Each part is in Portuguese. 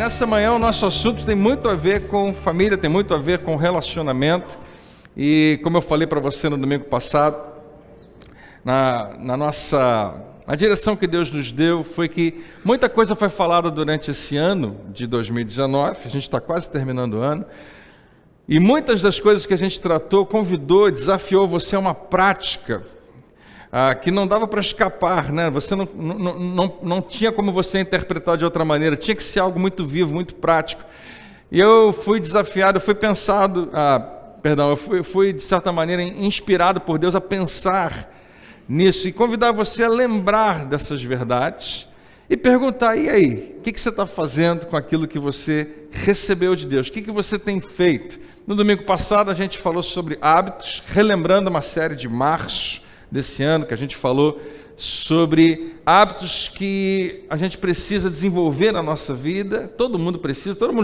Nessa manhã o nosso assunto tem muito a ver com família, tem muito a ver com relacionamento. E como eu falei para você no domingo passado, a direção que Deus nos deu foi que muita coisa foi falada durante esse ano de 2019, a gente está quase terminando o ano, e muitas das coisas que a gente tratou, convidou, desafiou você a uma prática que não dava para escapar, né? Você não tinha como você interpretar de outra maneira, tinha que ser algo muito vivo, muito prático. E eu fui desafiado, eu fui de certa maneira inspirado por Deus a pensar nisso e convidar você a lembrar dessas verdades e perguntar: e aí, o que você está fazendo com aquilo que você recebeu de Deus? O que você tem feito? No domingo passado a gente falou sobre hábitos, relembrando uma série de março desse ano, que a gente falou sobre hábitos que a gente precisa desenvolver na nossa vida. Todo mundo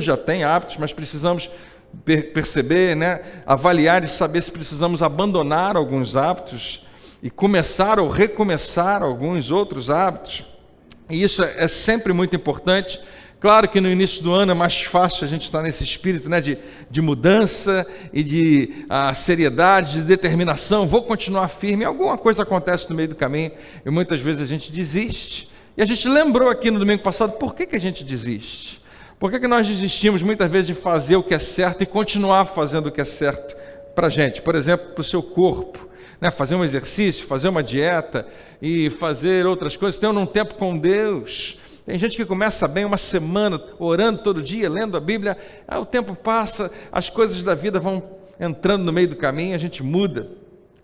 já tem hábitos, mas precisamos perceber, né? Avaliar e saber se precisamos abandonar alguns hábitos e começar ou recomeçar alguns outros hábitos. E isso é sempre muito importante. Claro que no início do ano é mais fácil a gente estar nesse espírito, né, de mudança e de seriedade, de determinação. Vou continuar firme. Alguma coisa acontece no meio do caminho e muitas vezes a gente desiste. E a gente lembrou aqui no domingo passado por que a gente desiste. Por que nós desistimos muitas vezes de fazer o que é certo e continuar fazendo o que é certo para a gente? Por exemplo, para o seu corpo, né? Fazer um exercício, fazer uma dieta e fazer outras coisas, ter um tempo com Deus. Tem gente que começa bem uma semana, orando todo dia, lendo a Bíblia, o tempo passa, as coisas da vida vão entrando no meio do caminho, a gente muda.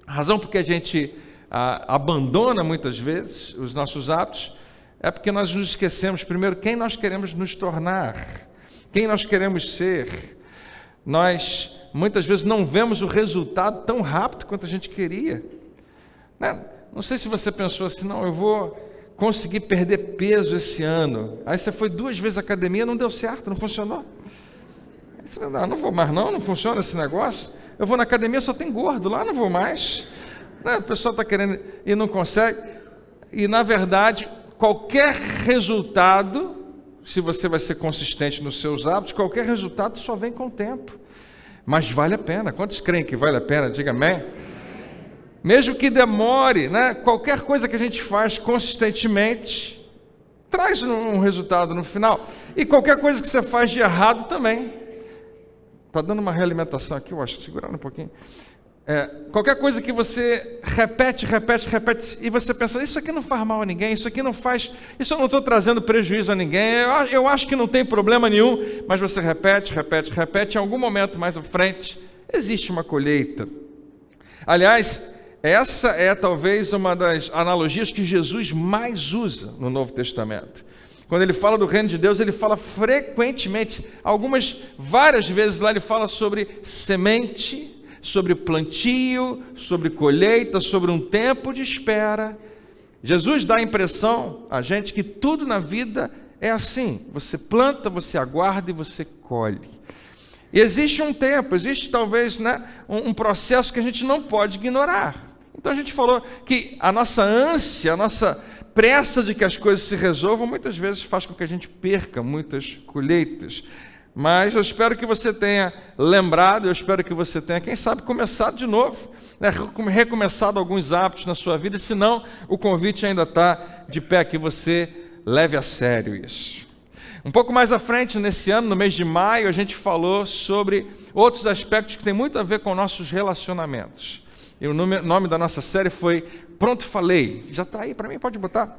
A razão porque a gente abandona muitas vezes os nossos hábitos é porque nós nos esquecemos, primeiro, quem nós queremos nos tornar, quem nós queremos ser. Nós, muitas vezes, não vemos o resultado tão rápido quanto a gente queria. Não sei se você pensou assim: não, eu vou conseguir perder peso esse ano. Aí você foi 2 vezes à academia, não deu certo, não funcionou. Aí você fala: não vou mais não funciona esse negócio. Eu vou na academia, só tem gordo lá, não vou mais. O pessoal está querendo e não consegue. E, na verdade, qualquer resultado, se você vai ser consistente nos seus hábitos, qualquer resultado só vem com o tempo. Mas vale a pena. Quantos creem que vale a pena? Diga amém. Mesmo que demore, né? Qualquer coisa que a gente faz consistentemente traz um resultado no final. E qualquer coisa que você faz de errado também. Está dando uma realimentação aqui, eu acho, segurando um pouquinho. Qualquer coisa que você repete, e você pensa: isso aqui não faz mal a ninguém, isso aqui não faz, isso eu não estou trazendo prejuízo a ninguém, eu acho que não tem problema nenhum, mas você repete, em algum momento mais à frente, existe uma colheita. Aliás, essa é talvez uma das analogias que Jesus mais usa no Novo Testamento. Quando ele fala do reino de Deus, ele fala frequentemente, várias vezes lá ele fala sobre semente, sobre plantio, sobre colheita, sobre um tempo de espera. Jesus dá a impressão a gente que tudo na vida é assim: você planta, você aguarda e você colhe. E existe um tempo, existe talvez, né, um processo que a gente não pode ignorar. Então a gente falou que a nossa ânsia, a nossa pressa de que as coisas se resolvam, muitas vezes faz com que a gente perca muitas colheitas. Mas eu espero que você tenha lembrado, eu espero que você tenha, quem sabe, começado de novo, né? Recomeçado alguns hábitos na sua vida, e se não, o convite ainda está de pé, que você leve a sério isso. Um pouco mais à frente, nesse ano, no mês de maio, a gente falou sobre outros aspectos que têm muito a ver com nossos relacionamentos. E o nome da nossa série foi Pronto Falei. Já está aí para mim, pode botar.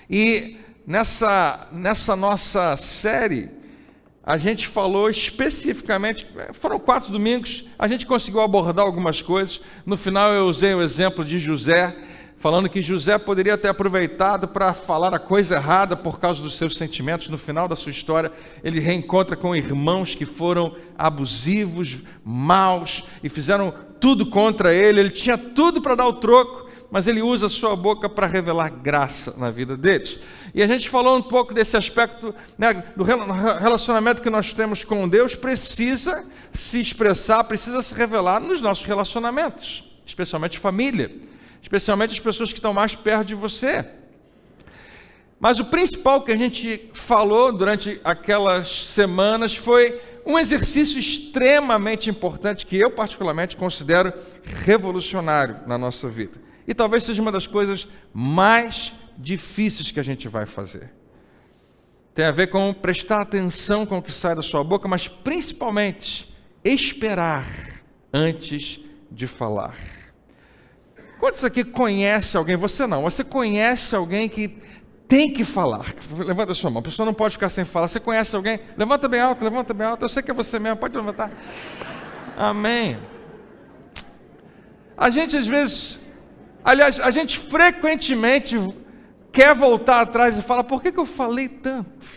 E nessa nossa série, a gente falou especificamente, foram 4 domingos, a gente conseguiu abordar algumas coisas. No final eu usei o exemplo de José, falando que José poderia ter aproveitado para falar a coisa errada por causa dos seus sentimentos. No final da sua história, ele reencontra com irmãos que foram abusivos, maus, e fizeram tudo contra ele. Ele tinha tudo para dar o troco, mas ele usa a sua boca para revelar graça na vida deles. E a gente falou um pouco desse aspecto, né, do relacionamento que nós temos com Deus, precisa se expressar, precisa se revelar nos nossos relacionamentos, especialmente família, especialmente as pessoas que estão mais perto de você. Mas o principal que a gente falou durante aquelas semanas foi um exercício extremamente importante que eu particularmente considero revolucionário na nossa vida. E talvez seja uma das coisas mais difíceis que a gente vai fazer. Tem a ver com prestar atenção com o que sai da sua boca, mas principalmente esperar antes de falar. Quantos aqui conhece alguém? Você não. Você conhece alguém que tem que falar? Levanta a sua mão. A pessoa não pode ficar sem falar. Você conhece alguém? Levanta bem alto, levanta bem alto. Eu sei que é você mesmo. Pode levantar. Amém. A gente às vezes, aliás, a gente frequentemente quer voltar atrás e fala, por que eu falei tanto?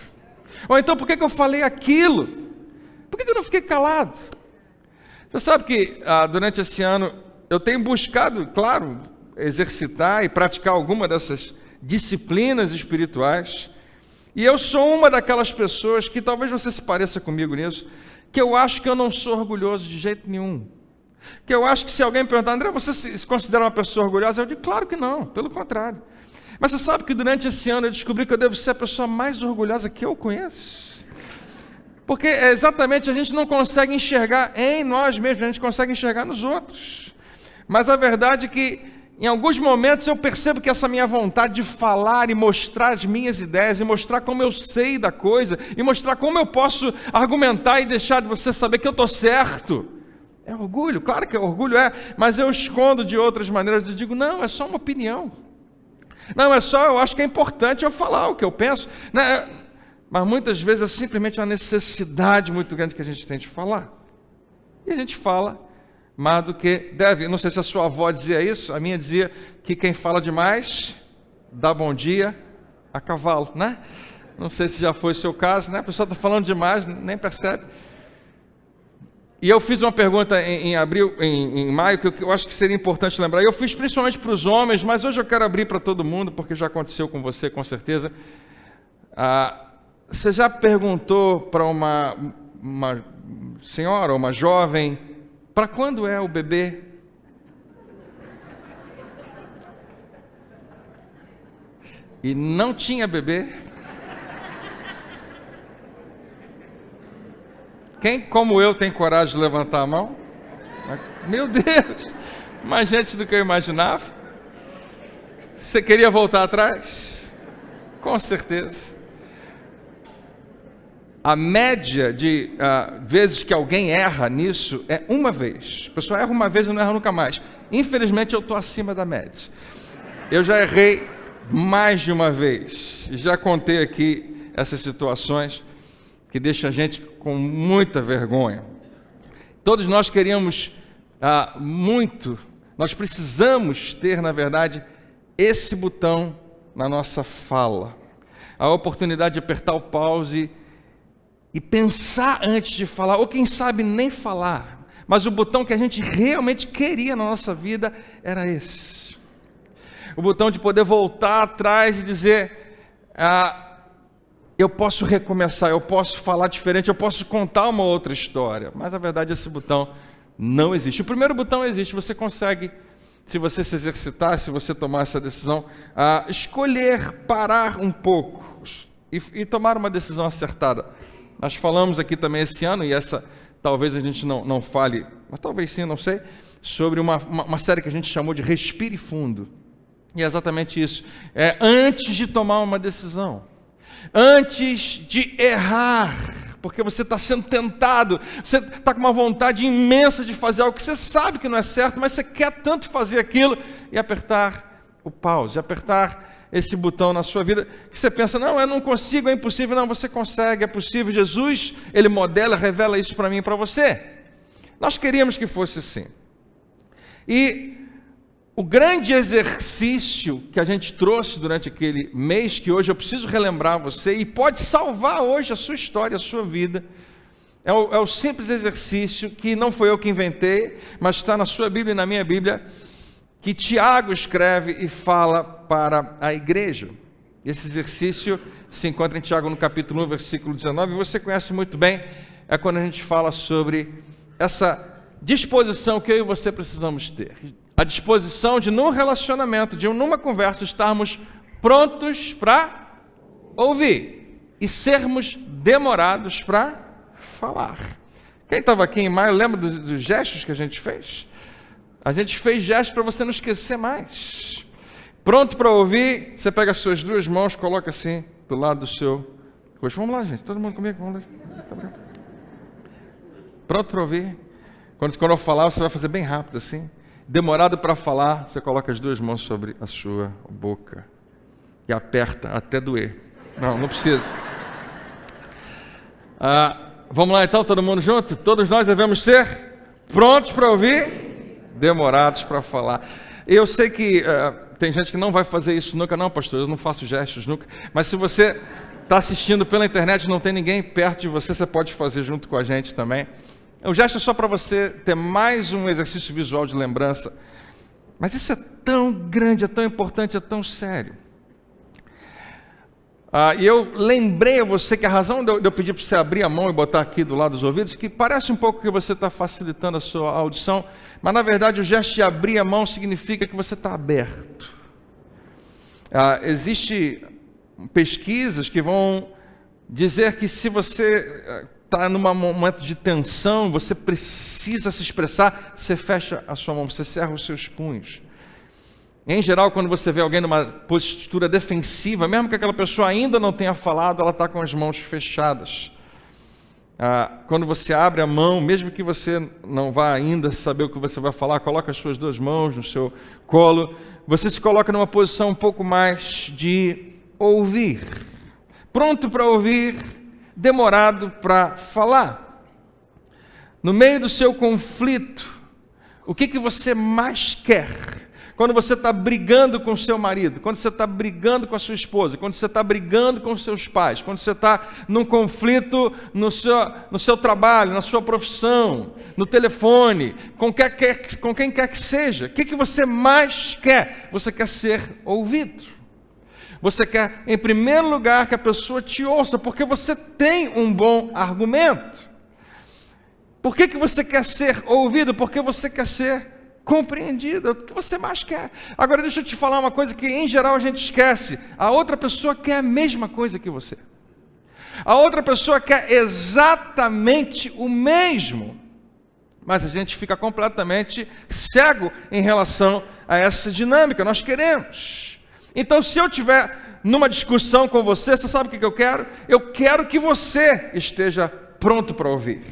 Ou então, por que eu falei aquilo? Por que eu não fiquei calado? Você sabe que durante esse ano eu tenho buscado, claro, exercitar e praticar alguma dessas disciplinas espirituais, e eu sou uma daquelas pessoas que talvez você se pareça comigo nisso, que eu acho que eu não sou orgulhoso de jeito nenhum, que eu acho que se alguém me perguntar, André, você se considera uma pessoa orgulhosa? Eu digo, claro que não, pelo contrário. Mas você sabe que durante esse ano eu descobri que eu devo ser a pessoa mais orgulhosa que eu conheço, porque exatamente a gente não consegue enxergar em nós mesmos, a gente consegue enxergar nos outros, mas a verdade é que em alguns momentos eu percebo que essa minha vontade de falar e mostrar as minhas ideias, e mostrar como eu sei da coisa, e mostrar como eu posso argumentar e deixar de você saber que eu estou certo, é orgulho, claro que orgulho mas eu escondo de outras maneiras, eu digo, não, é só uma opinião, não, é só, eu acho que é importante eu falar o que eu penso, né? Mas muitas vezes é simplesmente uma necessidade muito grande que a gente tem de falar, e a gente fala mais do que deve. Não sei se a sua avó dizia isso, a minha dizia que quem fala demais dá bom dia a cavalo, né? Não sei se já foi o seu caso, né? A pessoa está falando demais, nem percebe. E eu fiz uma pergunta em maio, que eu acho que seria importante lembrar. Eu fiz principalmente para os homens, mas hoje eu quero abrir para todo mundo, porque já aconteceu com você, com certeza. Você já perguntou para uma senhora, uma jovem, para quando é o bebê? E não tinha bebê? Quem, como eu, tem coragem de levantar a mão? Meu Deus! Mais gente do que eu imaginava. Você queria voltar atrás? Com certeza. A média de vezes que alguém erra nisso é uma vez. A pessoa erra uma vez e não erra nunca mais. Infelizmente eu estou acima da média. Eu já errei mais de uma vez. E já contei aqui essas situações que deixam a gente com muita vergonha. Todos nós queríamos muito, nós precisamos ter, na verdade, esse botão na nossa fala. A oportunidade de apertar o pause e pensar antes de falar, ou quem sabe nem falar, mas o botão que a gente realmente queria na nossa vida era esse. O botão de poder voltar atrás e dizer, eu posso recomeçar, eu posso falar diferente, eu posso contar uma outra história, mas a verdade esse botão não existe. O primeiro botão existe, você consegue, se você se exercitar, se você tomar essa decisão, escolher parar um pouco e tomar uma decisão acertada. Nós falamos aqui também esse ano, e essa talvez a gente não fale, mas talvez sim, não sei, sobre uma série que a gente chamou de Respire Fundo. E é exatamente isso. Antes de tomar uma decisão, antes de errar, porque você está sendo tentado, você está com uma vontade imensa de fazer algo que você sabe que não é certo, mas você quer tanto fazer aquilo, e apertar o pause, apertar esse botão na sua vida, que você pensa, não, eu não consigo, é impossível. Não, você consegue, é possível. Jesus, Ele modela, revela isso para mim e para você. Nós queríamos que fosse assim. E o grande exercício que a gente trouxe durante aquele mês, que hoje eu preciso relembrar você, e pode salvar hoje a sua história, a sua vida, é o simples exercício, que não foi eu que inventei, mas está na sua Bíblia e na minha Bíblia, que Tiago escreve e fala para a igreja. Esse exercício se encontra em Tiago no capítulo 1, versículo 19, e você conhece muito bem, é quando a gente fala sobre essa disposição que eu e você precisamos ter. A disposição de, num relacionamento, numa conversa, estarmos prontos para ouvir e sermos demorados para falar. Quem estava aqui em maio, lembra dos gestos que a gente fez? A gente fez gestos para você não esquecer mais. Pronto para ouvir, você pega as suas duas mãos, coloca assim, do lado do seu... Vamos lá, gente, todo mundo comigo, vamos lá. Pronto para ouvir. Quando eu falar, você vai fazer bem rápido assim. Demorado para falar, você coloca as duas mãos sobre a sua boca. E aperta até doer. Não precisa. Vamos lá então, todo mundo junto? Todos nós devemos ser prontos para ouvir, demorados para falar. Eu sei que tem gente que não vai fazer isso nunca. Não, pastor, eu não faço gestos nunca. Mas se você está assistindo pela internet, não tem ninguém perto de você, você pode fazer junto com a gente também. O gesto é só para você ter mais um exercício visual de lembrança. Mas isso é tão grande, é tão importante, é tão sério. E eu lembrei a você que a razão de eu pedir para você abrir a mão e botar aqui do lado dos ouvidos, que parece um pouco que você está facilitando a sua audição, mas na verdade o gesto de abrir a mão significa que você está aberto. Existem pesquisas que vão dizer que se você está num momento de tensão, você precisa se expressar, você fecha a sua mão, você cerra os seus punhos. Em geral, quando você vê alguém numa postura defensiva, mesmo que aquela pessoa ainda não tenha falado, ela está com as mãos fechadas. Quando você abre a mão, mesmo que você não vá ainda saber o que você vai falar, coloca as suas duas mãos no seu colo, você se coloca numa posição um pouco mais de ouvir. Pronto para ouvir, demorado para falar. No meio do seu conflito, o que você mais quer? Quando você está brigando com o seu marido, quando você está brigando com a sua esposa, quando você está brigando com os seus pais, quando você está num conflito no seu trabalho, na sua profissão, no telefone, com quem quer que seja, o que você mais quer? Você quer ser ouvido. Você quer, em primeiro lugar, que a pessoa te ouça, porque você tem um bom argumento. Por que você quer ser ouvido? Porque você quer ser compreendido, é o que você mais quer. Agora deixa eu te falar uma coisa que em geral a gente esquece. A outra pessoa quer a mesma coisa que você. A outra pessoa quer exatamente o mesmo. Mas a gente fica completamente cego em relação a essa dinâmica. Nós queremos. Então, se eu estiver numa discussão com você, você sabe o que eu quero? Eu quero que você esteja pronto para ouvir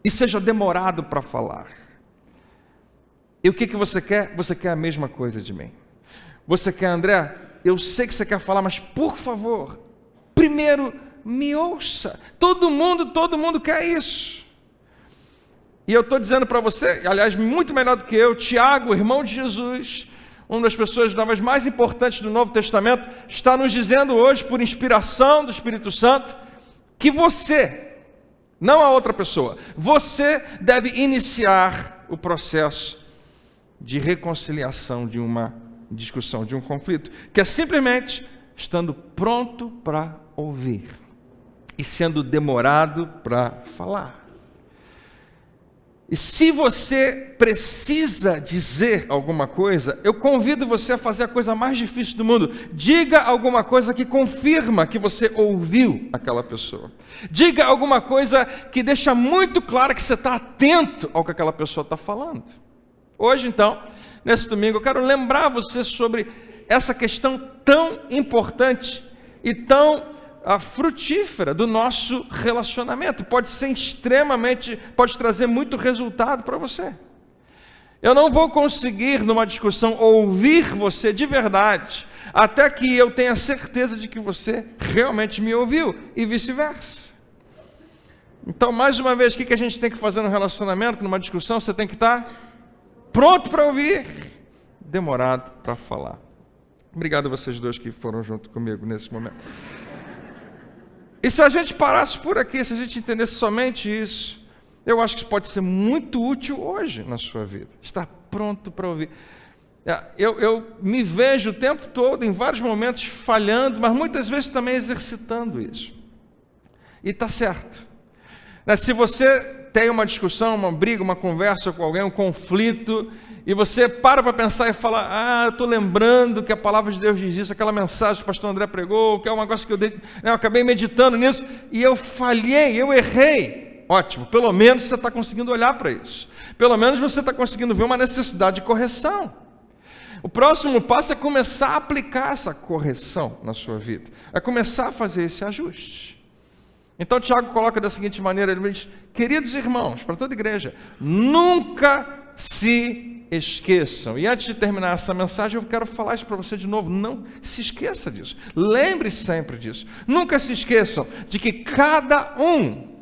e seja demorado para falar. E o que você quer? Você quer a mesma coisa de mim. Você quer, André? Eu sei que você quer falar, mas por favor, primeiro me ouça. Todo mundo quer isso. E eu estou dizendo para você, aliás, muito melhor do que eu, Tiago, irmão de Jesus, uma das pessoas novas mais importantes do Novo Testamento, está nos dizendo hoje, por inspiração do Espírito Santo, que você, não a outra pessoa, você deve iniciar o processo de reconciliação de uma discussão, de um conflito, que é simplesmente estando pronto para ouvir e sendo demorado para falar. E se você precisa dizer alguma coisa, eu convido você a fazer a coisa mais difícil do mundo. Diga alguma coisa que confirma que você ouviu aquela pessoa. Diga alguma coisa que deixa muito claro que você está atento ao que aquela pessoa está falando. Hoje, então, nesse domingo, eu quero lembrar você sobre essa questão tão importante e tão frutífera do nosso relacionamento. Pode trazer muito resultado para você. Eu não vou conseguir, numa discussão, ouvir você de verdade, até que eu tenha certeza de que você realmente me ouviu, e vice-versa. Então, mais uma vez, o que a gente tem que fazer no relacionamento, numa discussão? Você tem que estar pronto para ouvir, demorado para falar. Obrigado a vocês dois que foram junto comigo nesse momento. E se a gente parasse por aqui, se a gente entendesse somente isso, eu acho que isso pode ser muito útil hoje na sua vida. Estar pronto para ouvir. Eu me vejo o tempo todo, em vários momentos, falhando, mas muitas vezes também exercitando isso. E está certo. Se você tem uma discussão, uma briga, uma conversa com alguém, um conflito, e você para pensar e fala, eu estou lembrando que a palavra de Deus diz isso, aquela mensagem que o pastor André pregou, que é um negócio que eu acabei meditando nisso, e eu falhei, eu errei. Ótimo, pelo menos você está conseguindo olhar para isso. Pelo menos você está conseguindo ver uma necessidade de correção. O próximo passo é começar a aplicar essa correção na sua vida. É começar a fazer esse ajuste. Então Tiago coloca da seguinte maneira, ele diz, queridos irmãos, para toda a igreja, nunca se esqueçam. E antes de terminar essa mensagem, eu quero falar isso para você de novo. Não se esqueça disso. Lembre sempre disso. Nunca se esqueçam de que cada um,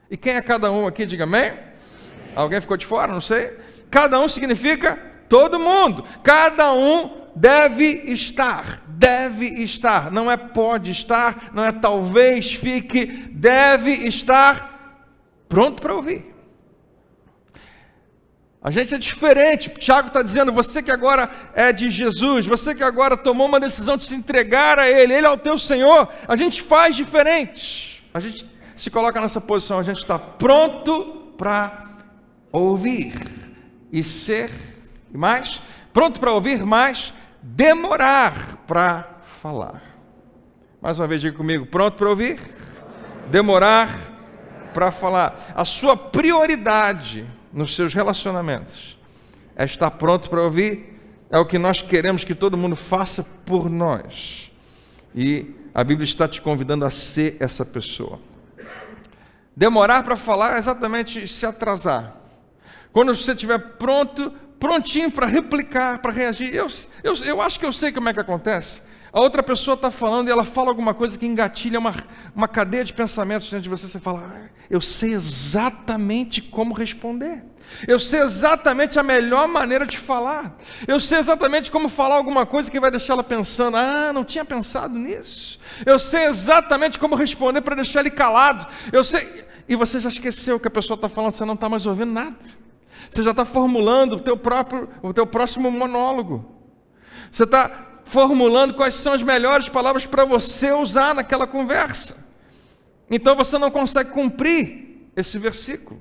e quem é cada um aqui, diga amém? Alguém ficou de fora? Não sei. Cada um significa todo mundo. Cada um deve estar. Não é pode estar, não é talvez fique, deve estar pronto para ouvir. A gente é diferente. Tiago está dizendo, você que agora é de Jesus, você que agora tomou uma decisão de se entregar a Ele, Ele é o teu Senhor, a gente faz diferente. A gente se coloca nessa posição, a gente está pronto para ouvir e ser mais, pronto para ouvir, mas demorar para falar. Mais uma vez, diga comigo, pronto para ouvir, demorar para falar. A sua prioridade nos seus relacionamentos é estar pronto para ouvir, é o que nós queremos que todo mundo faça por nós. E a Bíblia está te convidando a ser essa pessoa. Demorar para falar é exatamente se atrasar. Quando você estiver prontinho para replicar, para reagir, eu acho que eu sei como é que acontece. A outra pessoa está falando e ela fala alguma coisa que engatilha uma cadeia de pensamentos dentro de você. Você fala, eu sei exatamente como responder. Eu sei exatamente a melhor maneira de falar. Eu sei exatamente como falar alguma coisa que vai deixar ela pensando, não tinha pensado nisso. Eu sei exatamente como responder para deixar ele calado. Eu sei. E você já esqueceu o que a pessoa está falando, você não está mais ouvindo nada. Você já está formulando o teu próximo monólogo. Você está formulando quais são as melhores palavras para você usar naquela conversa. Então você não consegue cumprir esse versículo.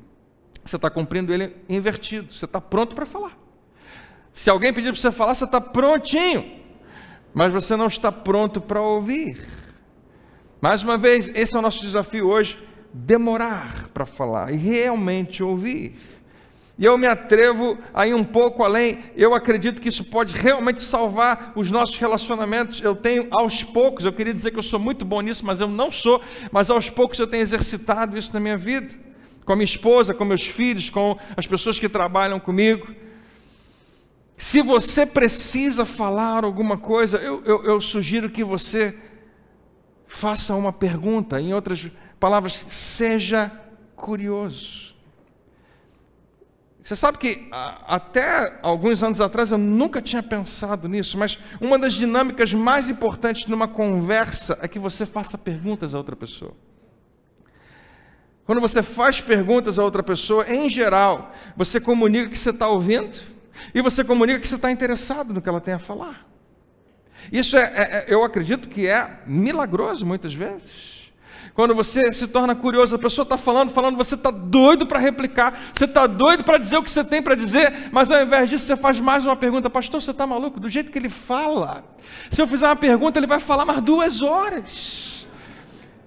Você está cumprindo ele invertido. Você está pronto para falar. Se alguém pedir para você falar, você está prontinho. Mas você não está pronto para ouvir. Mais uma vez, esse é o nosso desafio hoje. Demorar para falar e realmente ouvir. E eu me atrevo a ir um pouco além. Eu acredito que isso pode realmente salvar os nossos relacionamentos. Eu tenho aos poucos, eu queria dizer que eu sou muito bom nisso, mas eu não sou. Mas aos poucos eu tenho exercitado isso na minha vida. Com a minha esposa, com meus filhos, com as pessoas que trabalham comigo. Se você precisa falar alguma coisa, eu sugiro que você faça uma pergunta. Em outras palavras, seja curioso. Você sabe que até alguns anos atrás eu nunca tinha pensado nisso, mas uma das dinâmicas mais importantes numa conversa é que você faça perguntas a outra pessoa. Quando você faz perguntas a outra pessoa, em geral, você comunica que você está ouvindo e você comunica que você está interessado no que ela tem a falar. Isso eu acredito que é milagroso muitas vezes. Quando você se torna curioso, a pessoa está falando, você está doido para replicar, você está doido para dizer o que você tem para dizer, mas ao invés disso você faz mais uma pergunta. Pastor, você está maluco? Do jeito que ele fala, se eu fizer uma pergunta, ele vai falar mais 2 horas.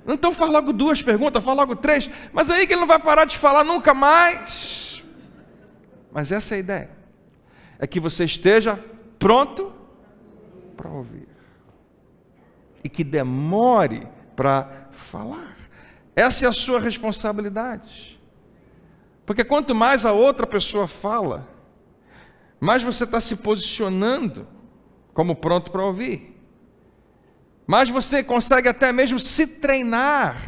Então faz logo 2 perguntas, faz logo 3, mas aí que ele não vai parar de falar nunca mais. Mas essa é a ideia, é que você esteja pronto para ouvir e que demore para falar. Essa é a sua responsabilidade. Porque quanto mais a outra pessoa fala, mais você está se posicionando como pronto para ouvir. Mais você consegue até mesmo se treinar.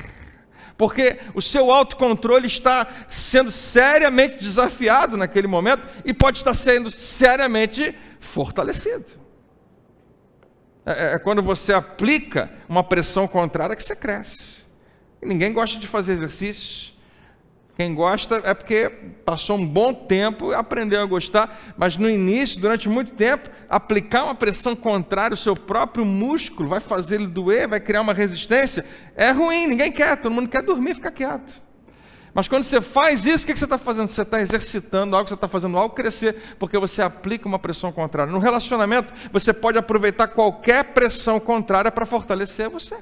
Porque o seu autocontrole está sendo seriamente desafiado naquele momento e pode estar sendo seriamente fortalecido. É quando você aplica uma pressão contrária que você cresce. E ninguém gosta de fazer exercícios. Quem gosta é porque passou um bom tempo e aprendeu a gostar, mas no início, durante muito tempo, aplicar uma pressão contrária, o seu próprio músculo vai fazer ele doer, vai criar uma resistência, é ruim, ninguém quer, todo mundo quer dormir, ficar quieto. Mas quando você faz isso, o que você está fazendo? Você está exercitando algo, você está fazendo algo crescer, porque você aplica uma pressão contrária. No relacionamento, você pode aproveitar qualquer pressão contrária para fortalecer você,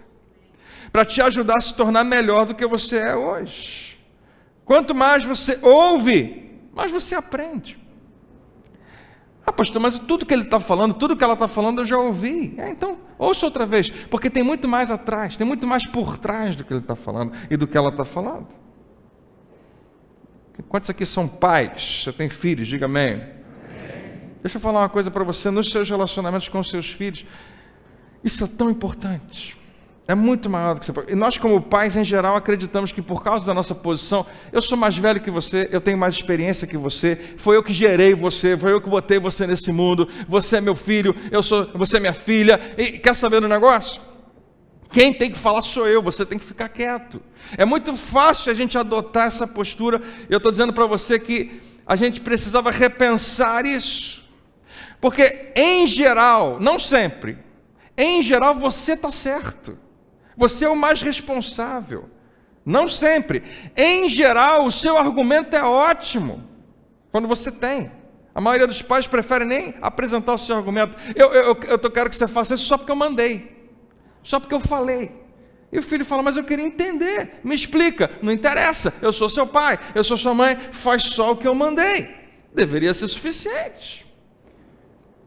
para te ajudar a se tornar melhor do que você é hoje. Quanto mais você ouve, mais você aprende. Ah, pastor, mas tudo que ele está falando, tudo que ela está falando, eu já ouvi. Então, ouça outra vez, porque tem muito mais atrás, tem muito mais por trás do que ele está falando e do que ela está falando. Quantos aqui são pais? Você tem filhos? Diga amém. Amém. Deixa eu falar uma coisa para você, nos seus relacionamentos com os seus filhos, isso é tão importante. É muito maior do que você pode. E nós, como pais, em geral, acreditamos que por causa da nossa posição, eu sou mais velho que você, eu tenho mais experiência que você, foi eu que gerei você, foi eu que botei você nesse mundo, você é meu filho, você é minha filha. E quer saber do negócio? Quem tem que falar sou eu, você tem que ficar quieto. É muito fácil a gente adotar essa postura. Eu estou dizendo para você que a gente precisava repensar isso. Porque, em geral, não sempre, em geral você está certo. Você é o mais responsável. Não sempre. Em geral, o seu argumento é ótimo. Quando você tem. A maioria dos pais prefere nem apresentar o seu argumento. Eu quero que você faça isso só porque eu mandei. Só porque eu falei. E o filho fala, mas eu queria entender. Me explica. Não interessa. Eu sou seu pai. Eu sou sua mãe. Faz só o que eu mandei. Deveria ser suficiente.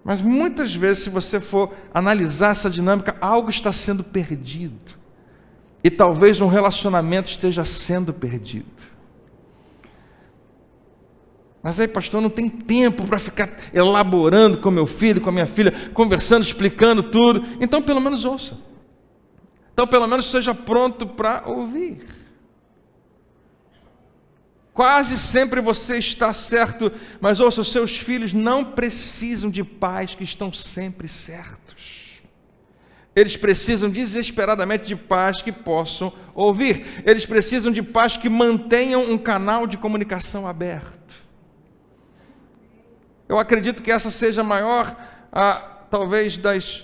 Mas muitas vezes, se você for analisar essa dinâmica, algo está sendo perdido. E talvez um relacionamento esteja sendo perdido. Mas aí, pastor, não tem tempo para ficar elaborando com meu filho, com a minha filha, conversando, explicando tudo. Então, pelo menos ouça. Então, pelo menos seja pronto para ouvir. Quase sempre você está certo, mas ouça, os seus filhos não precisam de pais que estão sempre certos. Eles precisam desesperadamente de pais que possam ouvir. Eles precisam de pais que mantenham um canal de comunicação aberto. Eu acredito que essa seja a maior, talvez,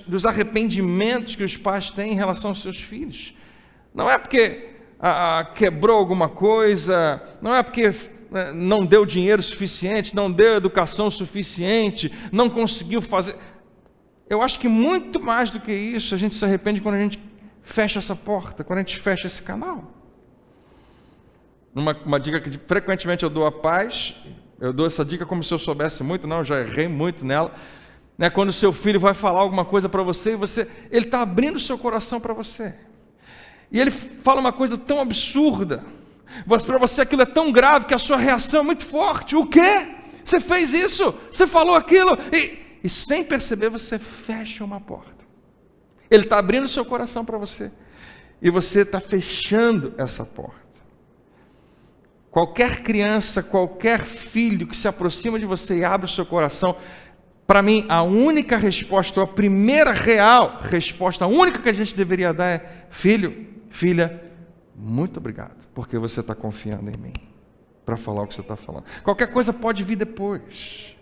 dos arrependimentos que os pais têm em relação aos seus filhos. Não é porque quebrou alguma coisa, não é porque não deu dinheiro suficiente, não deu educação suficiente, não conseguiu fazer. Eu acho que muito mais do que isso, a gente se arrepende quando a gente fecha essa porta, quando a gente fecha esse canal. Uma dica que frequentemente eu dou a pais, eu dou essa dica como se eu soubesse muito, não, eu já errei muito nela, né? Quando o seu filho vai falar alguma coisa para você, ele está abrindo o seu coração para você. E ele fala uma coisa tão absurda, para você aquilo é tão grave que a sua reação é muito forte. O quê? Você fez isso? Você falou aquilo? E sem perceber você fecha uma porta. Ele está abrindo o seu coração para você. E você está fechando essa porta. Qualquer criança, qualquer filho que se aproxima de você e abre o seu coração, para mim a única resposta, a primeira real resposta, a única que a gente deveria dar é: filho, filha, muito obrigado, porque você está confiando em mim, para falar o que você está falando. Qualquer coisa pode vir depois.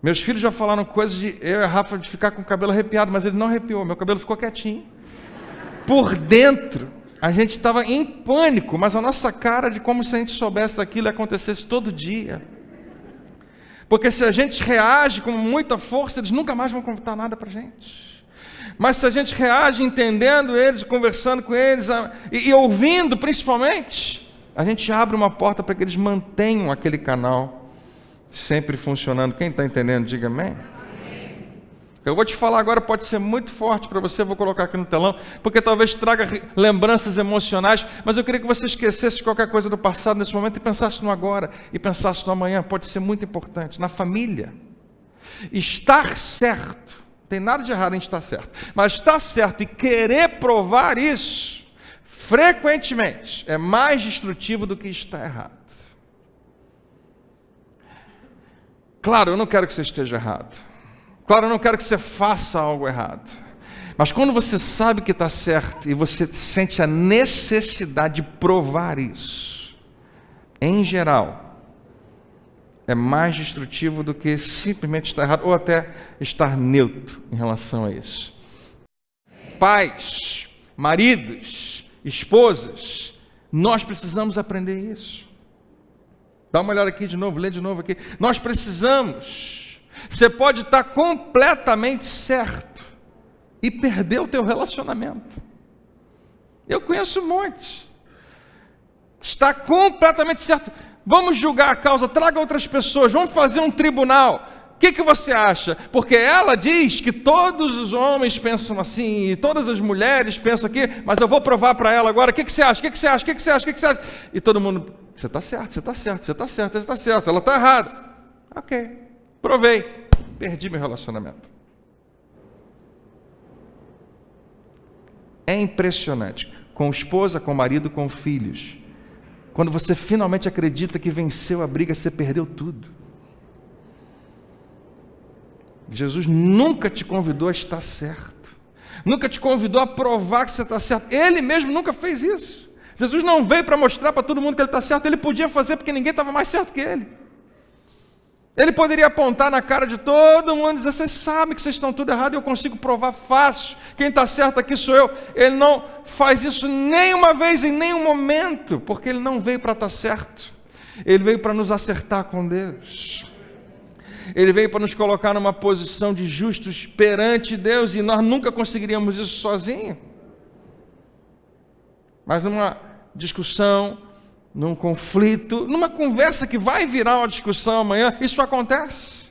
Meus filhos já falaram coisas de eu e a Rafa de ficar com o cabelo arrepiado, mas ele não arrepiou, meu cabelo ficou quietinho. Por dentro, a gente estava em pânico, mas a nossa cara de como se a gente soubesse daquilo e acontecesse todo dia. Porque se a gente reage com muita força, eles nunca mais vão contar nada para a gente. Mas se a gente reage entendendo eles, conversando com eles e ouvindo principalmente, a gente abre uma porta para que eles mantenham aquele canal sempre funcionando. Quem está entendendo, diga amém. Amém. Eu vou te falar agora, pode ser muito forte para você, vou colocar aqui no telão, porque talvez traga lembranças emocionais, mas eu queria que você esquecesse qualquer coisa do passado nesse momento e pensasse no agora, e pensasse no amanhã. Pode ser muito importante. Na família, estar certo, não tem nada de errado em estar certo, mas estar certo e querer provar isso, frequentemente, é mais destrutivo do que estar errado. Claro, eu não quero que você esteja errado. Claro, eu não quero que você faça algo errado. Mas quando você sabe que está certo e você sente a necessidade de provar isso, em geral, é mais destrutivo do que simplesmente estar errado ou até estar neutro em relação a isso. Pais, maridos, esposas, Nós precisamos aprender isso. Dá uma olhada aqui de novo, lê de novo aqui. Nós precisamos. Você pode estar completamente certo e perder o teu relacionamento. Eu conheço um monte. Está completamente certo. Vamos julgar a causa, traga outras pessoas, vamos fazer um tribunal. O que você acha? Porque ela diz que todos os homens pensam assim, e todas as mulheres pensam aqui, mas eu vou provar para ela agora. O que você acha? O que você acha? O que você acha? O que você acha? E todo mundo, você está certo, você está certo, você está certo, você está certo, ela está errada. Ok, provei, perdi meu relacionamento. É impressionante, com esposa, com marido, com filhos. Quando você finalmente acredita que venceu a briga, você perdeu tudo. Jesus nunca te convidou a estar certo. Nunca te convidou a provar que você está certo. Ele mesmo nunca fez isso. Jesus não veio para mostrar para todo mundo que ele está certo. Ele podia fazer porque ninguém estava mais certo que ele. Ele poderia apontar na cara de todo mundo e dizer, vocês sabem que vocês estão tudo errado e eu consigo provar fácil. Quem está certo aqui sou eu. Ele não faz isso nenhuma vez, em nenhum momento, porque ele não veio para estar certo. Ele veio para nos acertar com Deus. Ele veio para nos colocar numa posição de justos perante Deus, e nós nunca conseguiríamos isso sozinhos. Mas numa discussão, num conflito, numa conversa que vai virar uma discussão amanhã, isso acontece.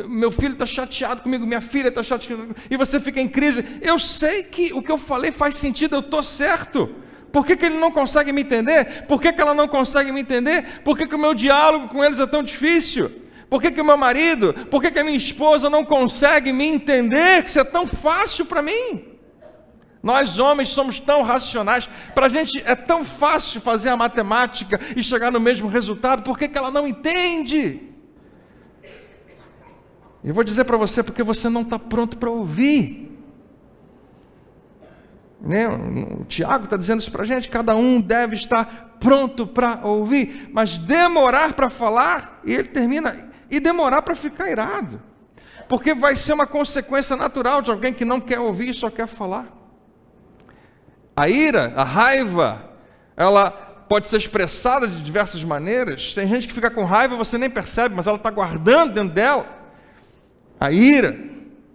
Meu filho está chateado comigo, minha filha está chateada comigo, e você fica em crise. Eu sei que o que eu falei faz sentido, eu estou certo. Por que ele não consegue me entender? Por que ela não consegue me entender? Por que o meu diálogo com eles é tão difícil? Por que o meu marido, por que a minha esposa não consegue me entender? Que isso é tão fácil para mim. Nós homens somos tão racionais, para a gente é tão fácil fazer a matemática e chegar no mesmo resultado. Por que ela não entende? Eu vou dizer para você, porque você não está pronto para ouvir. O Tiago está dizendo isso para a gente, cada um deve estar pronto para ouvir, mas demorar para falar, e ele termina, e demorar para ficar irado, porque vai ser uma consequência natural de alguém que não quer ouvir e só quer falar. A ira, a raiva, ela pode ser expressada de diversas maneiras. Tem gente que fica com raiva e você nem percebe, mas ela está guardando dentro dela a ira.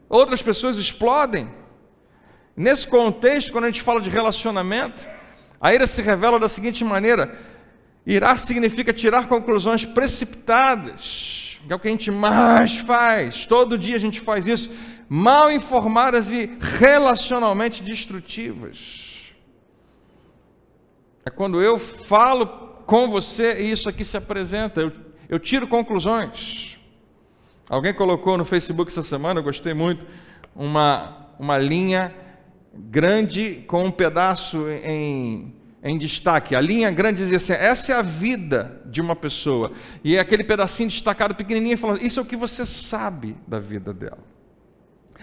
Outras pessoas explodem. Nesse contexto, quando a gente fala de relacionamento, a ira se revela da seguinte maneira: irar significa tirar conclusões precipitadas, que é o que a gente mais faz, todo dia a gente faz isso, mal informadas e relacionalmente destrutivas. É quando eu falo com você e isso aqui se apresenta, eu tiro conclusões. Alguém colocou no Facebook essa semana, eu gostei muito, uma linha grande com um pedaço em destaque. A linha grande dizia assim: essa é a vida de uma pessoa, e é aquele pedacinho destacado pequenininho falando, isso é o que você sabe da vida dela.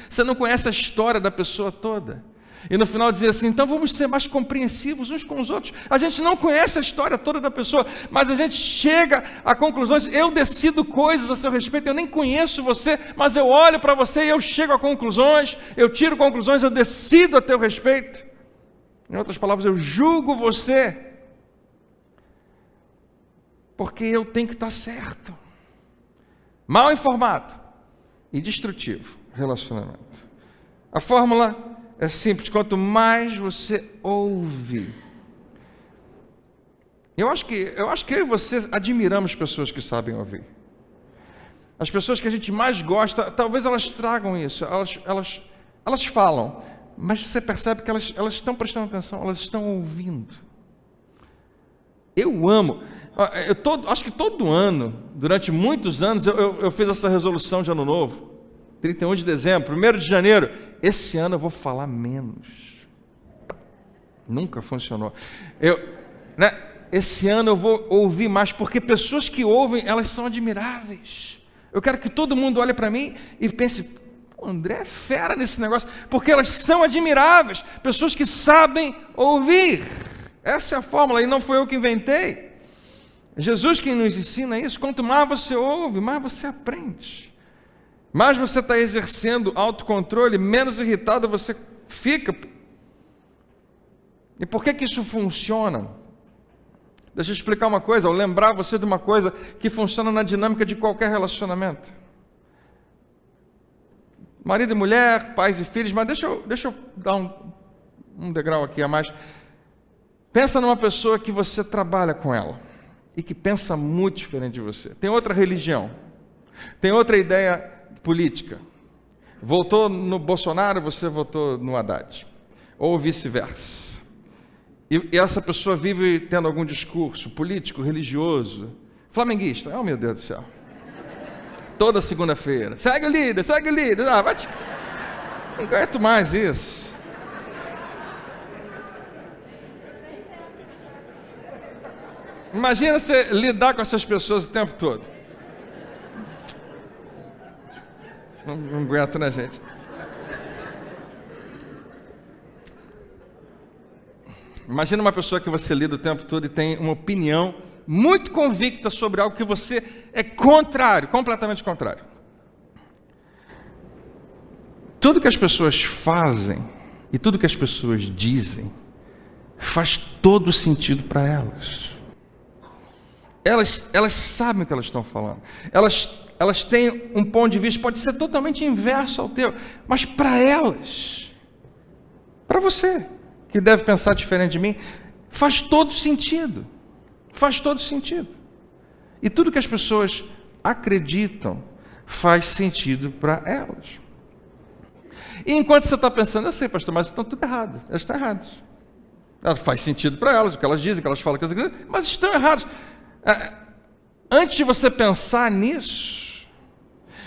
Você não conhece a história da pessoa toda. E no final dizia assim: então vamos ser mais compreensivos uns com os outros. A gente não conhece a história toda da pessoa, mas a gente chega a conclusões. Eu decido coisas a seu respeito, eu nem conheço você, mas eu olho para você e eu chego a conclusões, eu tiro conclusões, eu decido a teu respeito. Em outras palavras, eu julgo você, porque eu tenho que estar certo. Mal informado e destrutivo relacionamento. A fórmula é simples: quanto mais você ouve. Eu acho que eu e você admiramos pessoas que sabem ouvir. As pessoas que a gente mais gosta, talvez elas tragam isso, elas falam, mas você percebe que elas estão prestando atenção, elas estão ouvindo. Eu amo, acho que todo ano, durante muitos anos, eu fiz essa resolução de ano novo, 31 de dezembro, 1º de janeiro, esse ano eu vou falar menos. Nunca funcionou. Esse ano eu vou ouvir mais, porque pessoas que ouvem, elas são admiráveis. Eu quero que todo mundo olhe para mim e pense: o André é fera nesse negócio, porque elas são admiráveis. Pessoas que sabem ouvir. Essa é a fórmula, e não foi eu que inventei. Jesus que nos ensina isso. Quanto mais você ouve, mais você aprende. Mais você está exercendo autocontrole, menos irritado você fica. E por que isso funciona? Deixa eu explicar uma coisa, ou lembrar você de uma coisa que funciona na dinâmica de qualquer relacionamento. Marido e mulher, pais e filhos, mas deixa eu dar um degrau aqui a mais. Pensa numa pessoa que você trabalha com ela e que pensa muito diferente de você. Tem outra religião, tem outra ideia política. Votou no Bolsonaro, você votou no Haddad. Ou vice-versa. E essa pessoa vive tendo algum discurso político, religioso, flamenguista. Oh, meu Deus do céu. Toda segunda-feira. Segue o líder, segue o líder. Ah, vai te... Não aguento mais isso. Imagina você lidar com essas pessoas o tempo todo. Não aguento, né, gente? Imagina uma pessoa que você lida o tempo todo e tem uma opinião muito convicta sobre algo que você é contrário, completamente contrário. Tudo que as pessoas fazem e tudo que as pessoas dizem faz todo sentido para elas. Elas sabem o que elas estão falando. Elas têm um ponto de vista, pode ser totalmente inverso ao teu, mas para elas, para você, que deve pensar diferente de mim, faz todo sentido. Faz todo sentido. E tudo que as pessoas acreditam faz sentido para elas. E enquanto você está pensando, eu sei, pastor, mas estão tudo errado. Elas estão erradas. Faz sentido para elas, o que elas dizem, o que elas falam, mas estão errados. Antes de você pensar nisso,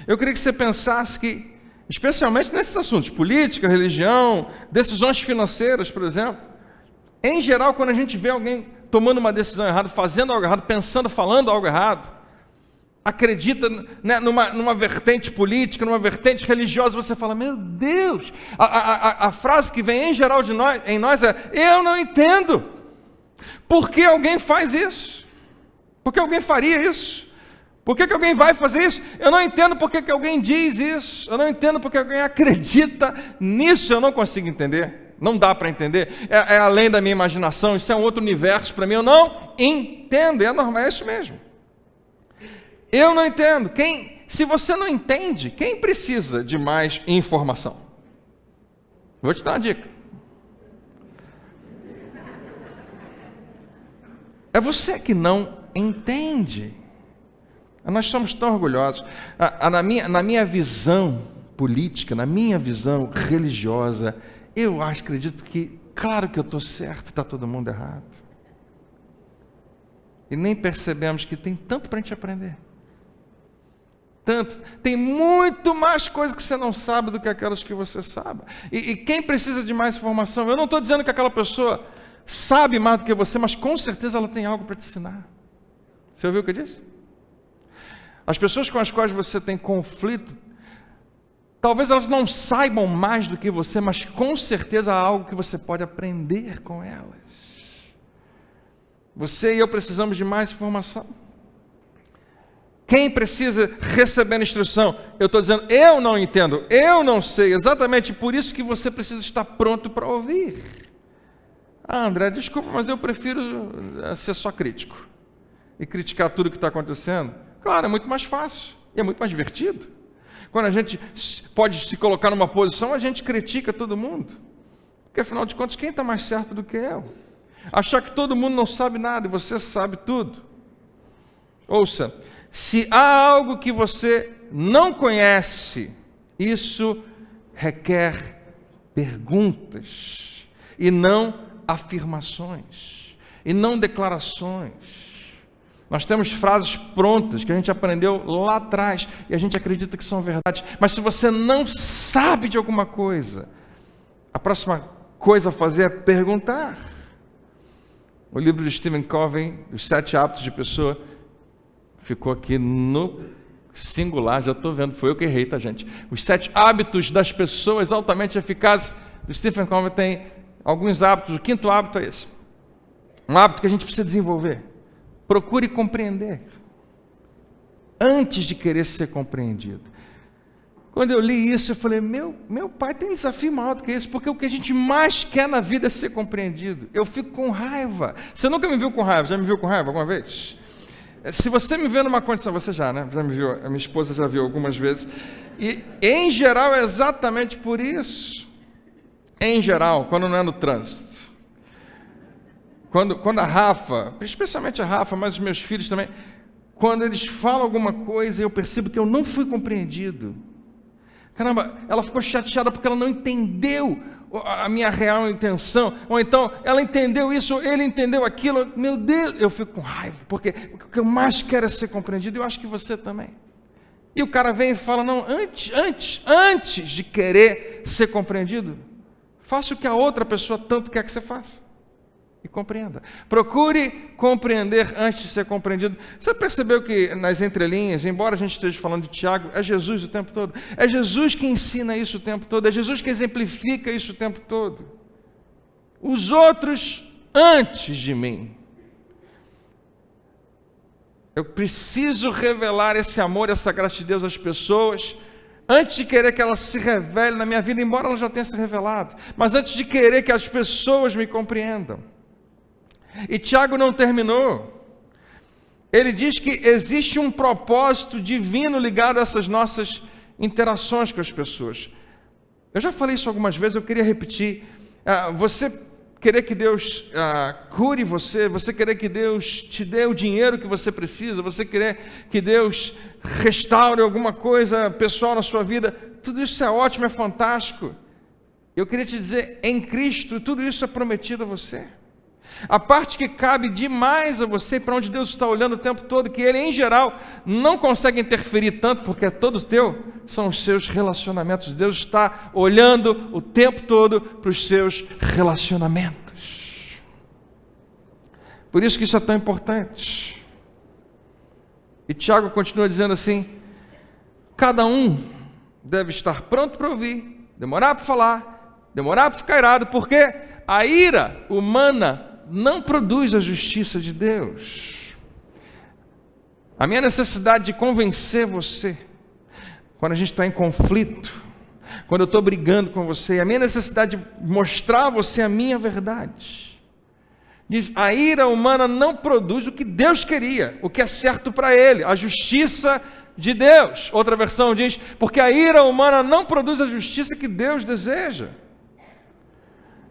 eu queria que você pensasse que, especialmente nesses assuntos, política, religião, decisões financeiras, por exemplo, em geral, quando a gente vê alguém tomando uma decisão errada, fazendo algo errado, pensando, falando algo errado, acredita, né, numa vertente política, numa vertente religiosa, você fala, meu Deus, a frase que vem em geral em nós é, eu não entendo, por que alguém faz isso? Por que alguém faria isso? Por que alguém vai fazer isso? Eu não entendo por que alguém diz isso. Eu não entendo por que alguém acredita nisso. Eu não consigo entender. Não dá para entender. É além da minha imaginação. Isso é um outro universo para mim. Eu não entendo. É normal, é isso mesmo. Eu não entendo. Se você não entende, quem precisa de mais informação? Vou te dar uma dica. É você que não entende. Nós somos tão orgulhosos. Na minha visão política, na minha visão religiosa, eu acredito que, claro que eu estou certo, está todo mundo errado. E nem percebemos que tem tanto para a gente aprender. Tanto. Tem muito mais coisas que você não sabe do que aquelas que você sabe. E quem precisa de mais informação? Eu não estou dizendo que aquela pessoa sabe mais do que você, mas com certeza ela tem algo para te ensinar. Você ouviu o que eu disse? As pessoas com as quais você tem conflito, talvez elas não saibam mais do que você, mas com certeza há algo que você pode aprender com elas. Você e eu precisamos de mais informação. Quem precisa receber a instrução? Eu estou dizendo, eu não entendo, eu não sei, exatamente por isso que você precisa estar pronto para ouvir. André, desculpa, mas eu prefiro ser só crítico e criticar tudo que está acontecendo. Claro, é muito mais fácil e é muito mais divertido. Quando a gente pode se colocar numa posição, a gente critica todo mundo. Porque, afinal de contas, quem está mais certo do que eu? Achar que todo mundo não sabe nada e você sabe tudo. Ouça, se há algo que você não conhece, isso requer perguntas e não afirmações e não declarações. Nós temos frases prontas que a gente aprendeu lá atrás e a gente acredita que são verdades. Mas se você não sabe de alguma coisa, a próxima coisa a fazer é perguntar. O livro de Stephen Covey, Os 7 Hábitos de Pessoa, ficou aqui no singular, já estou vendo, foi eu que errei, tá, gente? Os 7 hábitos das pessoas altamente eficazes. O Stephen Covey tem alguns hábitos, o 5º hábito é esse. Um hábito que a gente precisa desenvolver. Procure compreender antes de querer ser compreendido. Quando eu li isso, eu falei, meu pai tem desafio maior do que esse, porque o que a gente mais quer na vida é ser compreendido. Eu fico com raiva. Você nunca me viu com raiva? Já me viu com raiva alguma vez? Se você me vê numa condição, você já, né? Já me viu, a minha esposa já viu algumas vezes. E, em geral, é exatamente por isso. Em geral, quando não é no trânsito. Quando a Rafa, especialmente a Rafa, mas os meus filhos também, quando eles falam alguma coisa, eu percebo que eu não fui compreendido. Caramba, ela ficou chateada porque ela não entendeu a minha real intenção. Ou então, ela entendeu isso, ou ele entendeu aquilo. Meu Deus, eu fico com raiva, porque o que eu mais quero é ser compreendido, e eu acho que você também. E o cara vem e fala, não, antes de querer ser compreendido, faça o que a outra pessoa tanto quer que você faça. E compreenda. Procure compreender antes de ser compreendido. Você percebeu que nas entrelinhas, embora a gente esteja falando de Tiago, é Jesus o tempo todo. É Jesus que ensina isso o tempo todo. É Jesus que exemplifica isso o tempo todo. Os outros antes de mim. Eu preciso revelar esse amor, essa graça de Deus às pessoas, antes de querer que ela se revele na minha vida, embora ela já tenha se revelado. Mas antes de querer que as pessoas me compreendam. E Tiago não terminou. Ele diz que existe um propósito divino ligado a essas nossas interações com as pessoas. Eu já falei isso algumas vezes, eu queria repetir. Você querer que Deus cure você, você querer que Deus te dê o dinheiro que você precisa, você querer que Deus restaure alguma coisa pessoal na sua vida, tudo isso é ótimo, é fantástico. Eu queria te dizer, em Cristo, tudo isso é prometido a você. A parte que cabe demais a você, para onde Deus está olhando o tempo todo, que Ele, em geral, não consegue interferir tanto, porque é todo teu, são os seus relacionamentos. Deus está olhando o tempo todo para os seus relacionamentos. Por isso que isso é tão importante. E Tiago continua dizendo assim, cada um deve estar pronto para ouvir, demorar para falar, demorar para ficar irado, porque a ira humana não produz a justiça de Deus. A minha necessidade de convencer você, quando a gente está em conflito, quando eu estou brigando com você, a minha necessidade de mostrar a você a minha verdade, diz, a ira humana não produz o que Deus queria, o que é certo para Ele, a justiça de Deus. Outra versão diz, porque a ira humana não produz a justiça que Deus deseja.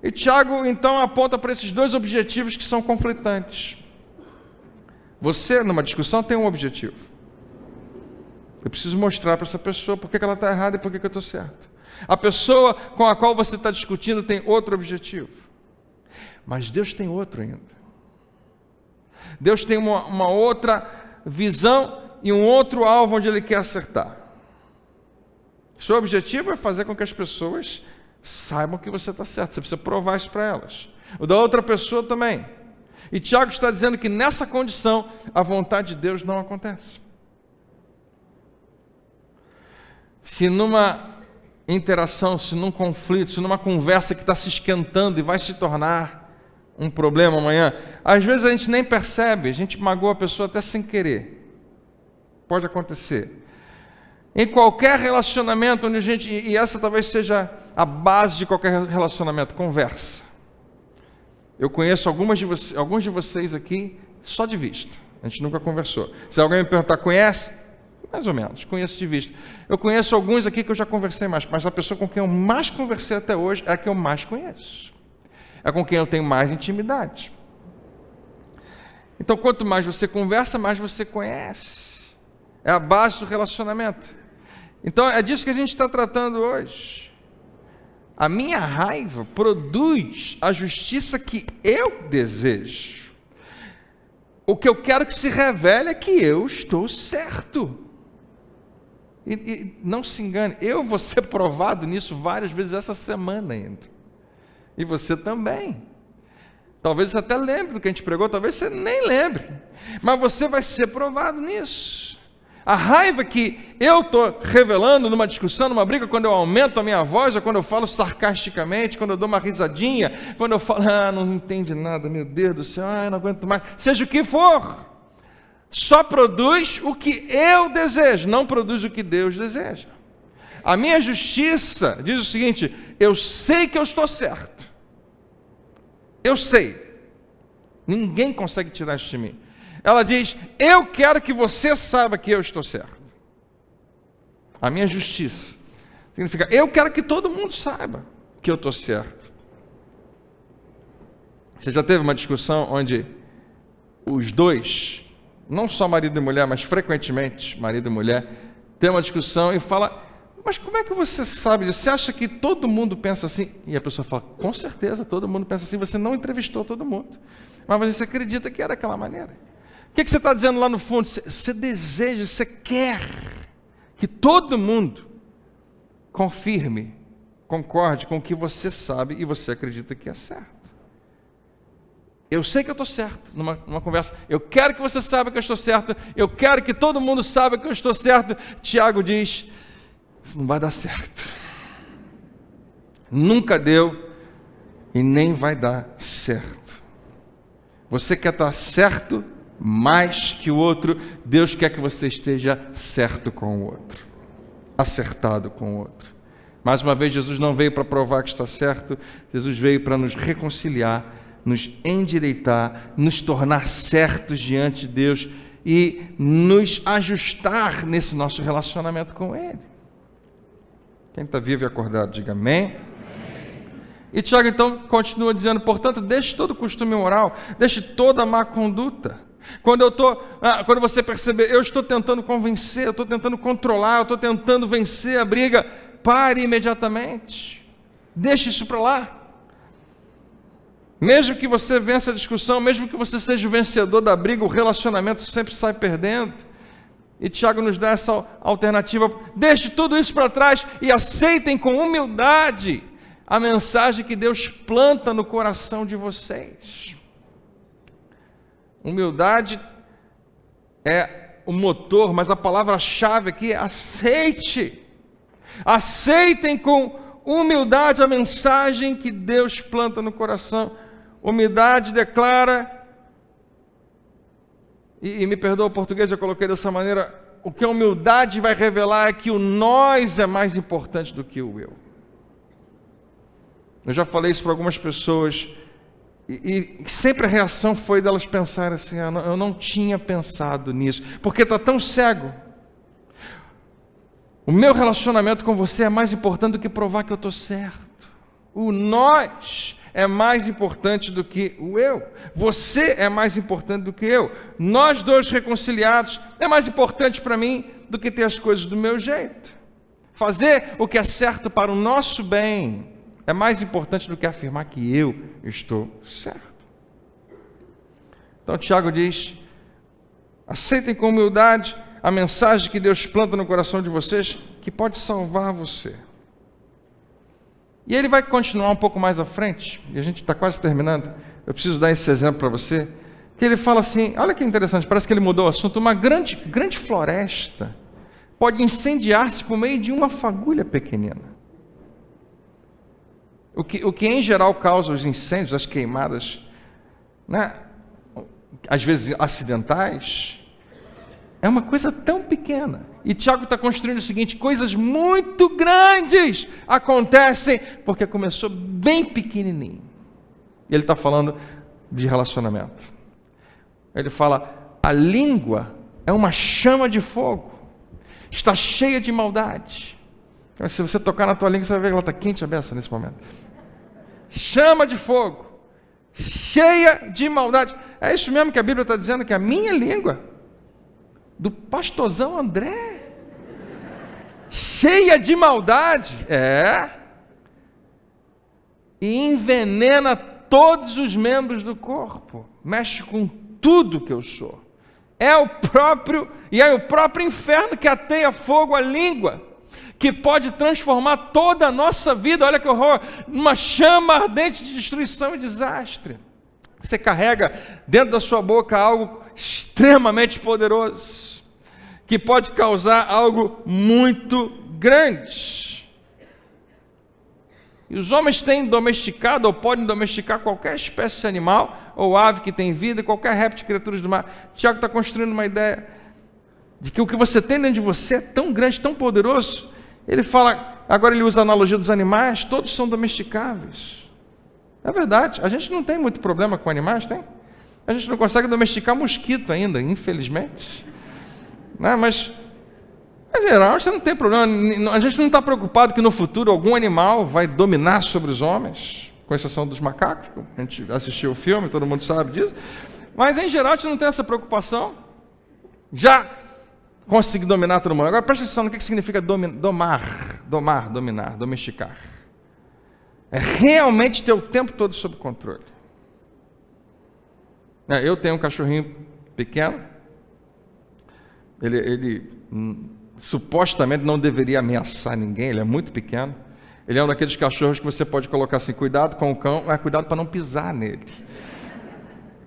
E Tiago, então, aponta para esses dois objetivos que são conflitantes. Você, numa discussão, tem um objetivo. Eu preciso mostrar para essa pessoa por que ela está errada e por que eu estou certo. A pessoa com a qual você está discutindo tem outro objetivo. Mas Deus tem outro ainda. Deus tem uma outra visão e um outro alvo onde Ele quer acertar. Seu objetivo é fazer com que as pessoas saibam que você está certo, você precisa provar isso para elas. O da outra pessoa também. E Tiago está dizendo que nessa condição, a vontade de Deus não acontece. Se numa interação, se num conflito, se numa conversa que está se esquentando e vai se tornar um problema amanhã, às vezes a gente nem percebe, a gente magoa a pessoa até sem querer. Pode acontecer. Em qualquer relacionamento onde a gente, e essa talvez seja a base de qualquer relacionamento, conversa. Eu conheço alguns de vocês aqui só de vista. A gente nunca conversou. Se alguém me perguntar, conhece? Mais ou menos, conheço de vista. Eu conheço alguns aqui que eu já conversei mais, mas a pessoa com quem eu mais conversei até hoje é a que eu mais conheço. É com quem eu tenho mais intimidade. Então, quanto mais você conversa, mais você conhece. É a base do relacionamento. Então, é disso que a gente está tratando hoje. A minha raiva produz a justiça que eu desejo. O que eu quero que se revele é que eu estou certo. E não se engane, eu vou ser provado nisso várias vezes essa semana ainda. E você também. Talvez você até lembre do que a gente pregou, talvez você nem lembre. Mas você vai ser provado nisso. A raiva que eu estou revelando numa discussão, numa briga, quando eu aumento a minha voz, ou quando eu falo sarcasticamente, quando eu dou uma risadinha, quando eu falo, não entende nada, meu Deus do céu, eu não aguento mais, seja o que for, só produz o que eu desejo, não produz o que Deus deseja. a minha justiça diz o seguinte: eu sei que eu estou certo. Eu sei. Ninguém consegue tirar isso de mim. Ela diz: eu quero que você saiba que eu estou certo. A minha justiça significa: eu quero que todo mundo saiba que eu estou certo. Você já teve uma discussão onde os dois, não só marido e mulher, mas frequentemente marido e mulher, tem uma discussão e fala: mas como é que você sabe disso? Você acha que todo mundo pensa assim? E a pessoa fala: com certeza, todo mundo pensa assim. Você não entrevistou todo mundo, mas você acredita que era daquela maneira. O que você está dizendo lá no fundo? Você deseja, você quer que todo mundo confirme, concorde com o que você sabe e você acredita que é certo. Eu sei que eu estou certo, numa conversa. Eu quero que você saiba que eu estou certo. Eu quero que todo mundo saiba que eu estou certo. Tiago diz: isso não vai dar certo. Nunca deu e nem vai dar certo. Você quer estar certo mais que o outro. Deus quer que você esteja certo com o outro, acertado com o outro. Mais uma vez, Jesus não veio para provar que está certo. Jesus veio para nos reconciliar, nos endireitar, nos tornar certos diante de Deus e nos ajustar nesse nosso relacionamento com Ele. Quem está vivo e acordado, diga amém. E Tiago então continua dizendo: portanto, deixe todo costume moral, deixe toda má conduta. Quando você perceber: eu estou tentando convencer, eu estou tentando controlar, eu estou tentando vencer a briga, pare imediatamente, deixe isso para lá. Mesmo que você vença a discussão, mesmo que você seja o vencedor da briga, o relacionamento sempre sai perdendo. E Tiago nos dá essa alternativa: deixe tudo isso para trás e aceitem com humildade a mensagem que Deus planta no coração de vocês. Humildade é o motor, mas a palavra-chave aqui é aceite. Aceitem com humildade a mensagem que Deus planta no coração. Humildade declara, e me perdoa o português, eu coloquei dessa maneira: o que a humildade vai revelar é que o nós é mais importante do que o eu. Eu já falei isso para algumas pessoas, e sempre a reação foi delas pensarem assim: eu não tinha pensado nisso, porque está tão cego. O meu relacionamento com você é mais importante do que provar que eu estou certo. O nós é mais importante do que o eu. Você é mais importante do que eu. Nós dois reconciliados é mais importante para mim do que ter as coisas do meu jeito. Fazer o que é certo para o nosso bem é mais importante do que afirmar que eu estou certo. Então Tiago diz: aceitem com humildade a mensagem que Deus planta no coração de vocês, que pode salvar você. E ele vai continuar um pouco mais à frente, e a gente está quase terminando. Eu preciso dar esse exemplo para você, que ele fala assim: olha que interessante, parece que ele mudou o assunto. Uma grande floresta pode incendiar-se por meio de uma fagulha pequenina. O que em geral causa os incêndios, as queimadas, né, às vezes acidentais, é uma coisa tão pequena. E Tiago está construindo o seguinte: coisas muito grandes acontecem porque começou bem pequenininho. E ele está falando de relacionamento. Ele fala: a língua é uma chama de fogo, está cheia de maldade. Se você tocar na tua língua, você vai ver que ela está quente a beça nesse momento. Chama de fogo, cheia de maldade. É isso mesmo que a Bíblia está dizendo, que a minha língua, do pastorzão André, cheia de maldade, e envenena todos os membros do corpo, mexe com tudo que eu sou. É o próprio inferno que ateia fogo à língua, que pode transformar toda a nossa vida, olha que horror, numa chama ardente de destruição e desastre. Você carrega dentro da sua boca algo extremamente poderoso, que pode causar algo muito grande. E os homens têm domesticado ou podem domesticar qualquer espécie de animal ou ave que tem vida, qualquer réptil, criaturas do mar. Tiago está construindo uma ideia de que o que você tem dentro de você é tão grande, tão poderoso, Ele fala, agora ele usa a analogia dos animais, todos são domesticáveis. É verdade, a gente não tem muito problema com animais, tem? A gente não consegue domesticar mosquito ainda, infelizmente. Né? Mas, em geral, você não tem problema. A gente não está preocupado que no futuro algum animal vai dominar sobre os homens, com exceção dos macacos. A gente assistiu o filme, todo mundo sabe disso. Mas, em geral, a gente não tem essa preocupação. Já consegui dominar todo mundo. Agora, presta atenção no que significa dominar, domesticar. É realmente ter o tempo todo sob controle. Eu tenho um cachorrinho pequeno. Ele supostamente não deveria ameaçar ninguém, ele é muito pequeno. Ele é um daqueles cachorros que você pode colocar assim, cuidado com o cão, mas cuidado para não pisar nele.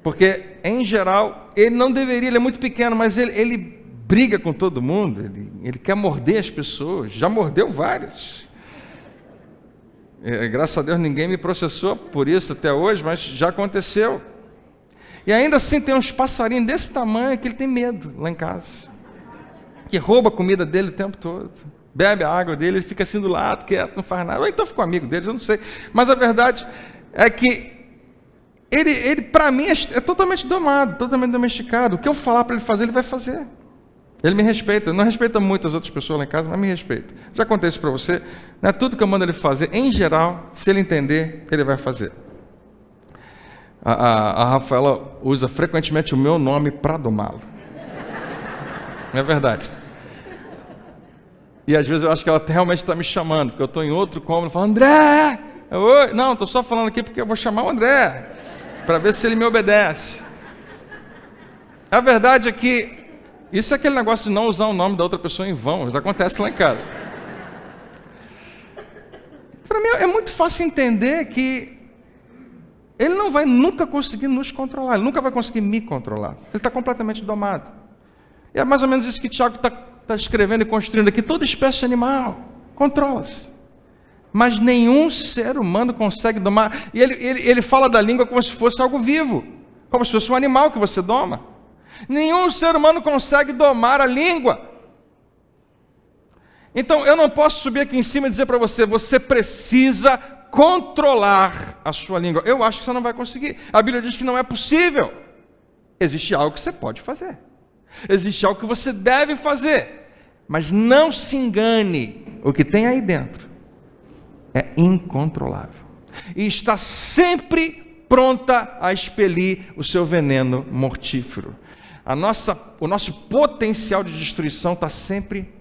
Porque, em geral, ele não deveria, ele é muito pequeno, mas ele briga com todo mundo, ele quer morder as pessoas, já mordeu várias. Graças a Deus ninguém me processou por isso até hoje, mas já aconteceu. E ainda assim tem uns passarinhos desse tamanho que ele tem medo lá em casa. Que rouba a comida dele o tempo todo. Bebe a água dele, ele fica assim do lado, quieto, não faz nada. Ou então ficou amigo deles, eu não sei. Mas a verdade é que ele para mim, é totalmente domado, totalmente domesticado. O que eu falar para ele fazer, ele vai fazer. Ele me respeita. Não respeita muito as outras pessoas lá em casa, mas me respeita. Já contei isso para você. Não é tudo que eu mando ele fazer. Em geral, se ele entender, ele vai fazer. A Rafaela usa frequentemente o meu nome para domá-lo. É verdade. E às vezes eu acho que ela realmente está me chamando, porque eu estou em outro cômodo, falo, André! Oi! Não, estou só falando aqui porque eu vou chamar o André, para ver se ele me obedece. A verdade é que isso é aquele negócio de não usar o nome da outra pessoa em vão, isso acontece lá em casa. Para mim é muito fácil entender que ele não vai nunca conseguir nos controlar, ele nunca vai conseguir me controlar. Ele está completamente domado. E é mais ou menos isso que Tiago está escrevendo e construindo aqui. Toda espécie animal controla-se. Mas nenhum ser humano consegue domar. E ele fala da língua como se fosse algo vivo, como se fosse um animal que você doma. Nenhum ser humano consegue domar a língua. Então eu não posso subir aqui em cima e dizer para você, você precisa controlar a sua língua. Eu acho que você não vai conseguir. A Bíblia diz que não é possível. Existe algo que você pode fazer. Existe algo que você deve fazer. Mas não se engane. O que tem aí dentro é incontrolável. E está sempre pronta a expelir o seu veneno mortífero. O nosso potencial de destruição está sempre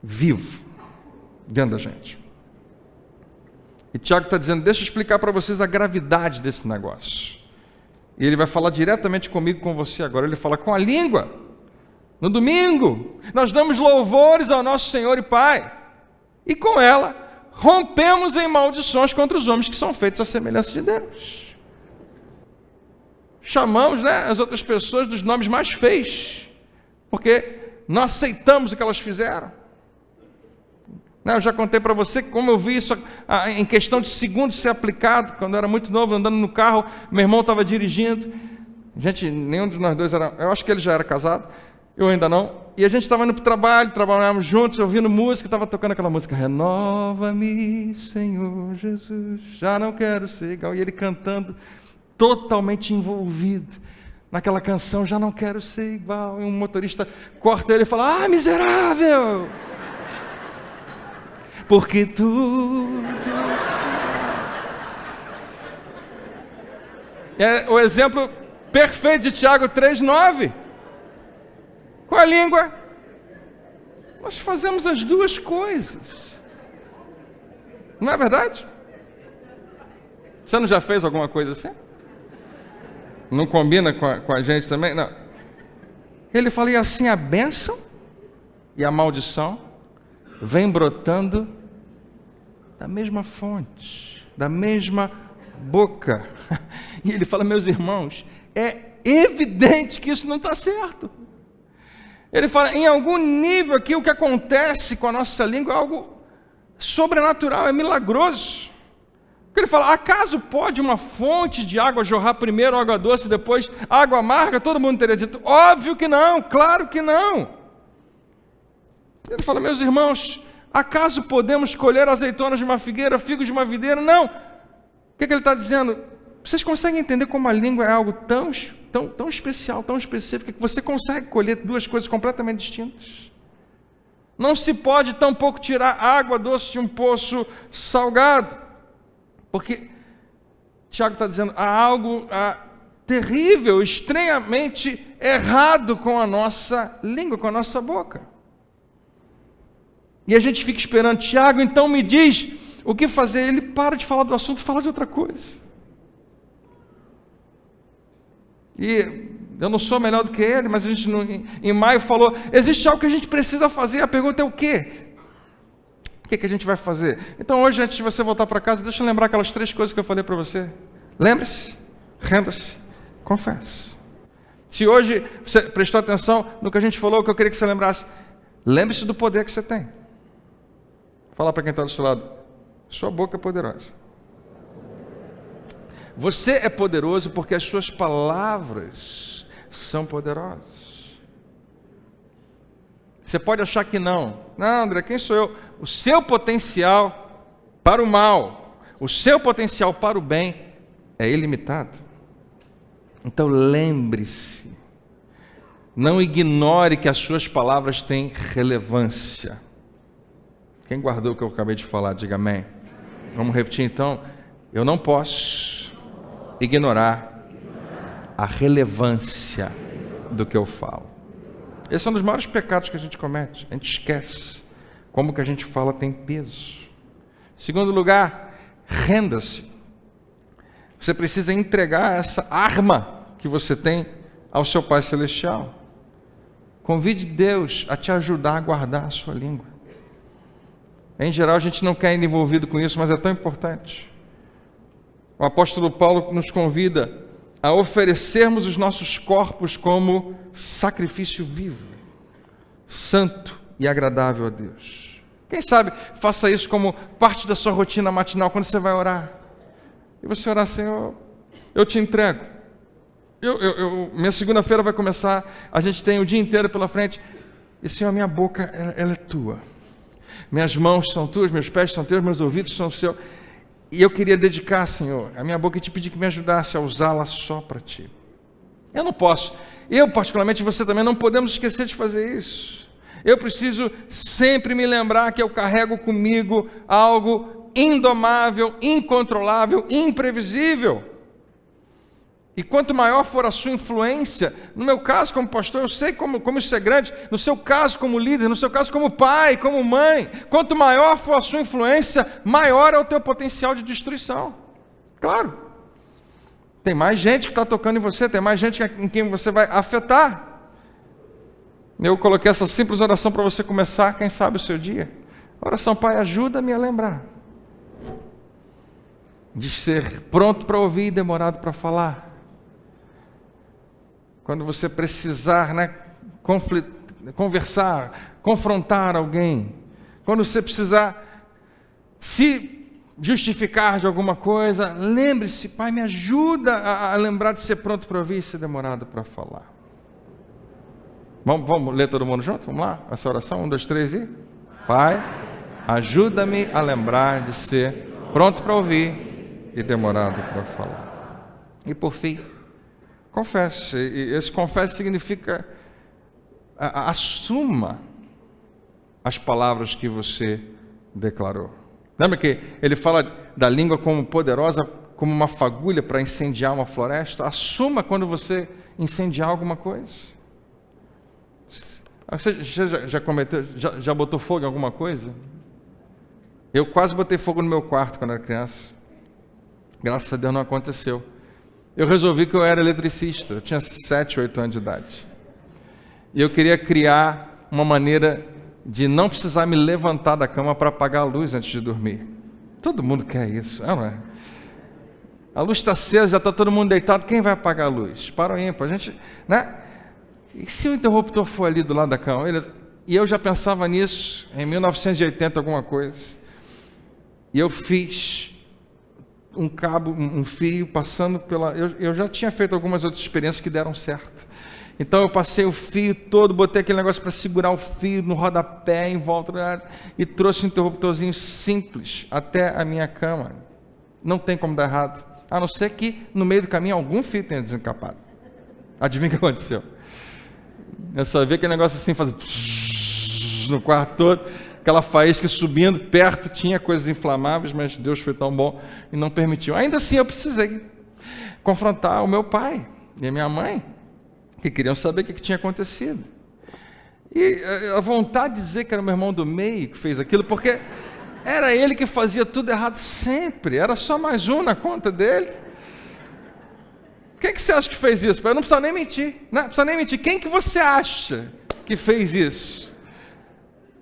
vivo dentro da gente. E Tiago está dizendo, deixa eu explicar para vocês a gravidade desse negócio. E ele vai falar diretamente comigo, com você agora. Ele fala com a língua. No domingo, nós damos louvores ao nosso Senhor e Pai. E com ela, rompemos em maldições contra os homens que são feitos à semelhança de Deus. Chamamos, as outras pessoas dos nomes mais feios. Porque não aceitamos o que elas fizeram. Eu já contei para você como eu vi isso em questão de segundos ser aplicado, quando eu era muito novo, andando no carro, meu irmão estava dirigindo, gente, nenhum de nós dois era, eu acho que ele já era casado, eu ainda não, e a gente estava indo para o trabalho, trabalhávamos juntos, ouvindo música, estava tocando aquela música, renova-me, Senhor Jesus, já não quero ser igual, e ele cantando, totalmente envolvido naquela canção, já não quero ser igual, e um motorista corta ele e fala, miserável! Porque tudo é o exemplo perfeito de Tiago 3,9. Com a língua, nós fazemos as duas coisas. Não é verdade? Você não já fez alguma coisa assim? Não combina com a gente também? Não. Ele fala, e assim a bênção e a maldição vem brotando da mesma fonte, da mesma boca. E ele fala, meus irmãos, é evidente que isso não está certo. Ele fala, em algum nível aqui, o que acontece com a nossa língua é algo sobrenatural, é milagroso. Ele fala, acaso pode uma fonte de água jorrar primeiro água doce e depois água amarga? Todo mundo teria dito, óbvio que não, claro que não. Ele fala, meus irmãos, Acaso podemos colher azeitonas de uma figueira, figos de uma videira? Não. O que ele está dizendo? Vocês conseguem entender como a língua é algo tão especial, tão específico, que você consegue colher duas coisas completamente distintas? Não se pode tampouco tirar água doce de um poço salgado, porque Tiago está dizendo, há algo terrível, estranhamente errado com a nossa língua, com a nossa boca. E a gente fica esperando, Tiago, então me diz o que fazer. Ele para de falar do assunto e fala de outra coisa. E eu não sou melhor do que ele, mas a gente em maio falou, existe algo que a gente precisa fazer, a pergunta é o quê? O que a gente vai fazer? Então hoje, antes de você voltar para casa, deixa eu lembrar aquelas 3 coisas que eu falei para você. Lembre-se, renda-se, confesse. Se hoje você prestou atenção no que a gente falou, que eu queria que você lembrasse, lembre-se do poder que você tem. Fala para quem está do seu lado, sua boca é poderosa. Você é poderoso porque as suas palavras são poderosas. Você pode achar que não. Não, André, quem sou eu? O seu potencial para o mal, o seu potencial para o bem é ilimitado. Então lembre-se, não ignore que as suas palavras têm relevância. Quem guardou o que eu acabei de falar, diga amém. Vamos repetir então. Eu não posso ignorar a relevância do que eu falo. Esse é um dos maiores pecados que a gente comete. A gente esquece como que a gente fala tem peso. Segundo lugar, renda-se. Você precisa entregar essa arma que você tem ao seu Pai Celestial. Convide Deus a te ajudar a guardar a sua língua. Em geral, a gente não quer ir envolvido com isso, mas é tão importante. O apóstolo Paulo nos convida a oferecermos os nossos corpos como sacrifício vivo, santo e agradável a Deus. Quem sabe faça isso como parte da sua rotina matinal quando você vai orar. E você orar, Senhor, eu te entrego. Minha segunda-feira vai começar, a gente tem o dia inteiro pela frente. E Senhor, minha boca, ela é tua. Minhas mãos são tuas, meus pés são teus, meus ouvidos são seus. E eu queria dedicar, Senhor, a minha boca e te pedir que me ajudasse a usá-la só para ti. Eu não posso. Eu, particularmente, você também, não podemos esquecer de fazer isso. Eu preciso sempre me lembrar que eu carrego comigo algo indomável, incontrolável, imprevisível. E quanto maior for a sua influência, no meu caso como pastor, eu sei como isso é grande, no seu caso como líder, no seu caso como pai, como mãe, quanto maior for a sua influência, maior é o teu potencial de destruição. Claro, tem mais gente que está tocando em você, tem mais gente em quem você vai afetar. Eu coloquei essa simples oração para você começar, quem sabe, o seu dia. Oração, Pai, ajuda-me a lembrar de ser pronto para ouvir e demorado para falar. Quando você precisar, conversar, confrontar alguém, quando você precisar se justificar de alguma coisa, lembre-se, Pai, me ajuda a lembrar de ser pronto para ouvir e ser demorado para falar. Vamos ler todo mundo junto? Vamos lá? Essa oração, 1, 2, 3 e... Pai, ajuda-me a lembrar de ser pronto para ouvir e demorado para falar. E por fim, confesse. E esse confesse significa assuma as palavras que você declarou. Lembra que ele fala da língua como poderosa, como uma fagulha para incendiar uma floresta? Assuma quando você incendiar alguma coisa. Você já botou fogo em alguma coisa? Eu quase botei fogo no meu quarto quando era criança. Graças a Deus não aconteceu. Eu resolvi que eu era eletricista. Eu tinha 7, 8 anos de idade. E eu queria criar uma maneira de não precisar me levantar da cama para apagar a luz antes de dormir. Todo mundo quer isso, não é? A luz está acesa, já está todo mundo deitado. Quem vai apagar a luz? Para o ímpar. A gente, né? E se o interruptor for ali do lado da cama? E eu já pensava nisso em 1980, alguma coisa. E eu fiz um cabo, um fio passando pela... Eu já tinha feito algumas outras experiências que deram certo. Então eu passei o fio todo, botei aquele negócio para segurar o fio no rodapé em volta e trouxe um interruptorzinho simples até a minha cama. Não tem como dar errado, a não ser que no meio do caminho algum fio tenha desencapado. Adivinha o que aconteceu? Eu só vi aquele negócio assim, fazer no quarto todo, aquela faísca subindo, perto tinha coisas inflamáveis, mas Deus foi tão bom e não permitiu. Ainda assim eu precisei confrontar o meu pai e a minha mãe, que queriam saber o que tinha acontecido. E a vontade de dizer que era o meu irmão do meio que fez aquilo, porque era ele que fazia tudo errado sempre, era só mais um na conta dele. Quem que você acha que fez isso? Eu não precisa nem mentir, não precisa nem mentir. Quem que você acha que fez isso?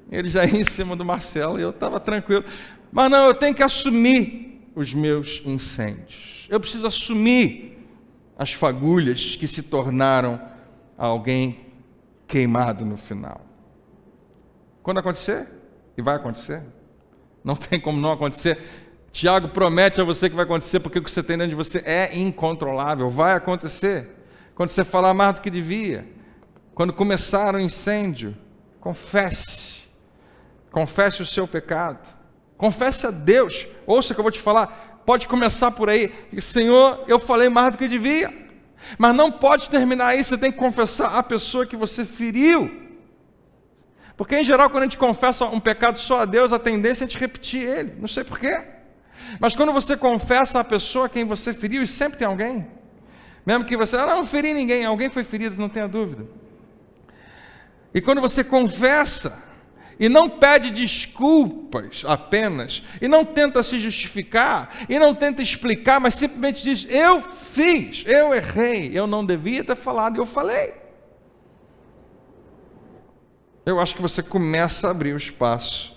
Ele já ia em cima do Marcelo e eu estava tranquilo. Mas não, eu tenho que assumir os meus incêndios. Eu preciso assumir as fagulhas que se tornaram alguém queimado no final. Quando acontecer, e vai acontecer, não tem como não acontecer. Tiago promete a você que vai acontecer, porque o que você tem dentro de você é incontrolável, vai acontecer. Quando você falar mais do que devia, quando começar o incêndio, confesse o seu pecado, confesse a Deus. Ouça o que eu vou te falar, pode começar por aí, Senhor, eu falei mais do que devia, mas não pode terminar aí, você tem que confessar a pessoa que você feriu, porque em geral quando a gente confessa um pecado só a Deus, a tendência é a gente repetir ele, não sei porquê, mas quando você confessa a pessoa a quem você feriu, e sempre tem alguém, mesmo que você, não feri ninguém, alguém foi ferido, não tenha dúvida, e quando você confessa, e não pede desculpas apenas, e não tenta se justificar, e não tenta explicar, mas simplesmente diz, eu fiz, eu errei, eu não devia ter falado, e eu falei. Eu acho que você começa a abrir o espaço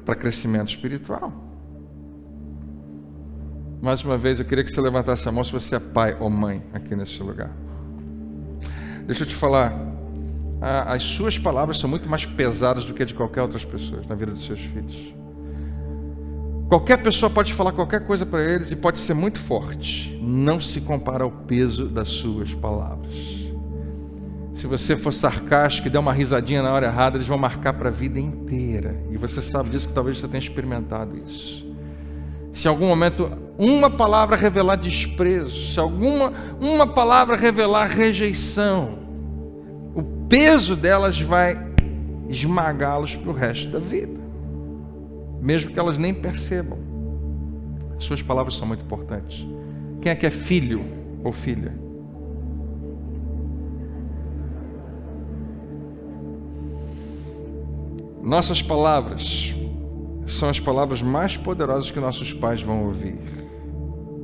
para crescimento espiritual. Mais uma vez, eu queria que você levantasse a mão se você é pai ou mãe aqui nesse lugar. Deixa eu te falar, as suas palavras são muito mais pesadas do que a de qualquer outras pessoas na vida dos seus filhos. Qualquer pessoa pode falar qualquer coisa para eles e pode ser muito forte. Não se compara ao peso das suas palavras. Se você for sarcástico e der uma risadinha na hora errada, eles vão marcar para a vida inteira. E você sabe disso, que talvez você tenha experimentado isso. Se em algum momento uma palavra revelar desprezo, se uma palavra revelar rejeição, o peso delas vai esmagá-los para o resto da vida, mesmo que elas nem percebam. Suas palavras são muito importantes. Quem é que é filho ou filha? Nossas palavras são as palavras mais poderosas que nossos pais vão ouvir.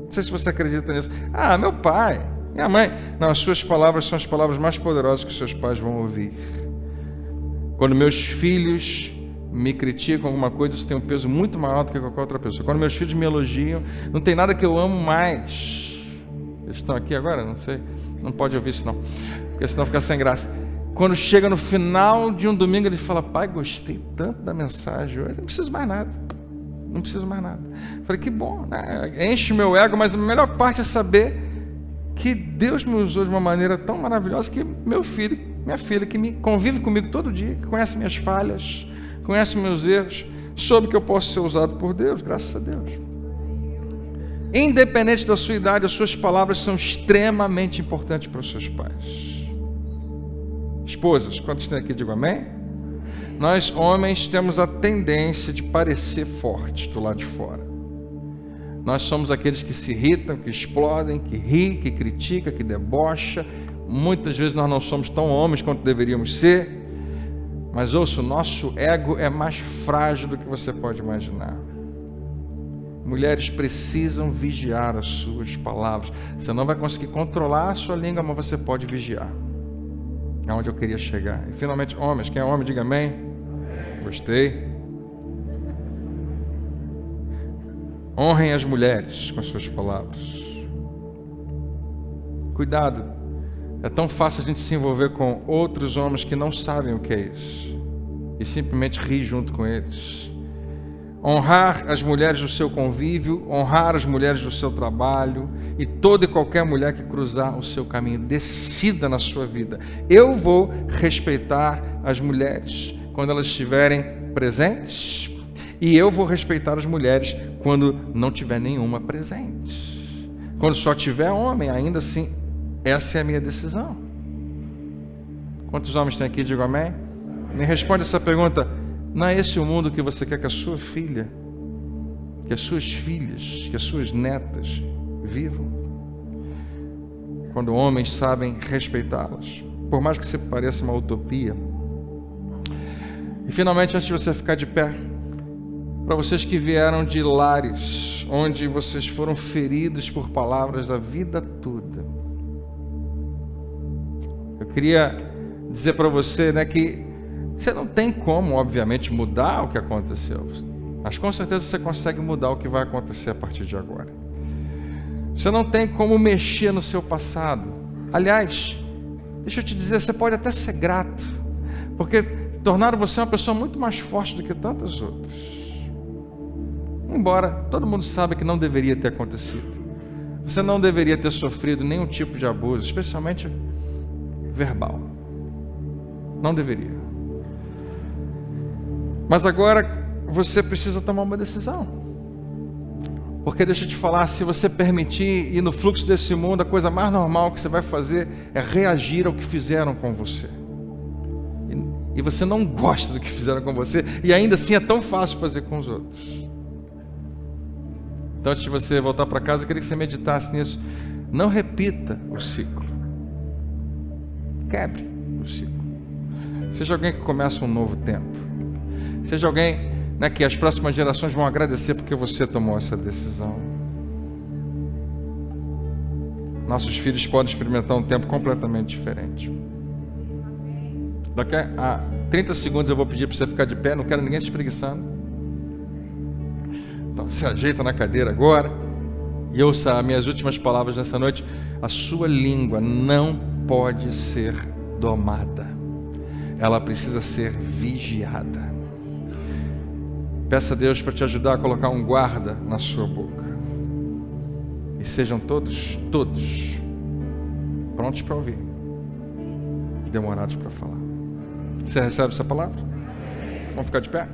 Não sei se você acredita nisso. Meu pai, minha mãe. Não, as suas palavras são as palavras mais poderosas que os seus pais vão ouvir. Quando meus filhos me criticam alguma coisa, isso tem um peso muito maior do que qualquer outra pessoa. Quando meus filhos me elogiam, não tem nada que eu amo mais. Eles estão aqui agora? Não sei. Não pode ouvir isso não, porque senão fica sem graça. Quando chega no final de um domingo, ele fala, pai, gostei tanto da mensagem hoje, não preciso mais nada. Não preciso mais nada. Falei, que bom, né? Enche o meu ego, mas a melhor parte é saber que Deus me usou de uma maneira tão maravilhosa que meu filho, minha filha, que convive comigo todo dia, que conhece minhas falhas, conhece meus erros, soube que eu posso ser usado por Deus, graças a Deus. Independente da sua idade, as suas palavras são extremamente importantes para os seus pais. Esposas, quantos tem aqui, digo amém? Nós, homens, temos a tendência de parecer fortes do lado de fora. Nós somos aqueles que se irritam, que explodem, que ri, que critica, que debocha. Muitas vezes nós não somos tão homens quanto deveríamos ser. Mas ouça, o nosso ego é mais frágil do que você pode imaginar. Mulheres precisam vigiar as suas palavras. Você não vai conseguir controlar a sua língua, mas você pode vigiar. É onde eu queria chegar. E finalmente, homens, quem é homem, diga amém. Gostei. Honrem as mulheres com as suas palavras. Cuidado, é tão fácil a gente se envolver com outros homens que não sabem o que é isso e simplesmente rir junto com eles. honrar as mulheres do seu convívio, honrar as mulheres do seu trabalho e toda e qualquer mulher que cruzar o seu caminho. Decida na sua vida: eu vou respeitar as mulheres quando elas estiverem presentes, e eu vou respeitar as mulheres quando não tiver nenhuma presente. Quando só tiver homem, ainda assim, essa é a minha decisão. Quantos homens tem aqui? Digo amém. Me responde essa pergunta: não é esse o mundo que você quer que a sua filha, que as suas filhas, que as suas netas vivam? Quando homens sabem respeitá-las, por mais que se pareça uma utopia. E finalmente, antes de você ficar de pé, para vocês que vieram de lares onde vocês foram feridos por palavras a vida toda, eu queria dizer para você, que você não tem como, obviamente, mudar o que aconteceu, mas com certeza você consegue mudar o que vai acontecer a partir de agora. Você não tem como mexer no seu passado. Aliás, deixa eu te dizer, você pode até ser grato, porque tornaram você uma pessoa muito mais forte do que tantas outras. Embora todo mundo saiba que não deveria ter acontecido. Você não deveria ter sofrido nenhum tipo de abuso, especialmente verbal. Não deveria. Mas agora você precisa tomar uma decisão. Porque deixa eu te falar, se você permitir ir no fluxo desse mundo, a coisa mais normal que você vai fazer é reagir ao que fizeram com você. E você não gosta do que fizeram com você, e ainda assim é tão fácil fazer com os outros. Então, antes de você voltar para casa, eu queria que você meditasse nisso. Não repita o ciclo. Quebre o ciclo. Seja alguém que começa um novo tempo. Seja alguém, que as próximas gerações vão agradecer porque você tomou essa decisão. Nossos filhos podem experimentar um tempo completamente diferente. Daqui a 30 segundos eu vou pedir para você ficar de pé, não quero ninguém se espreguiçando. Então, se ajeita na cadeira agora e ouça as minhas últimas palavras nessa noite. A sua língua não pode ser domada. Ela precisa ser vigiada. Peça a Deus para te ajudar a colocar um guarda na sua boca. E sejam todos prontos para ouvir, demorados para falar. Você recebe essa palavra? Vamos ficar de pé?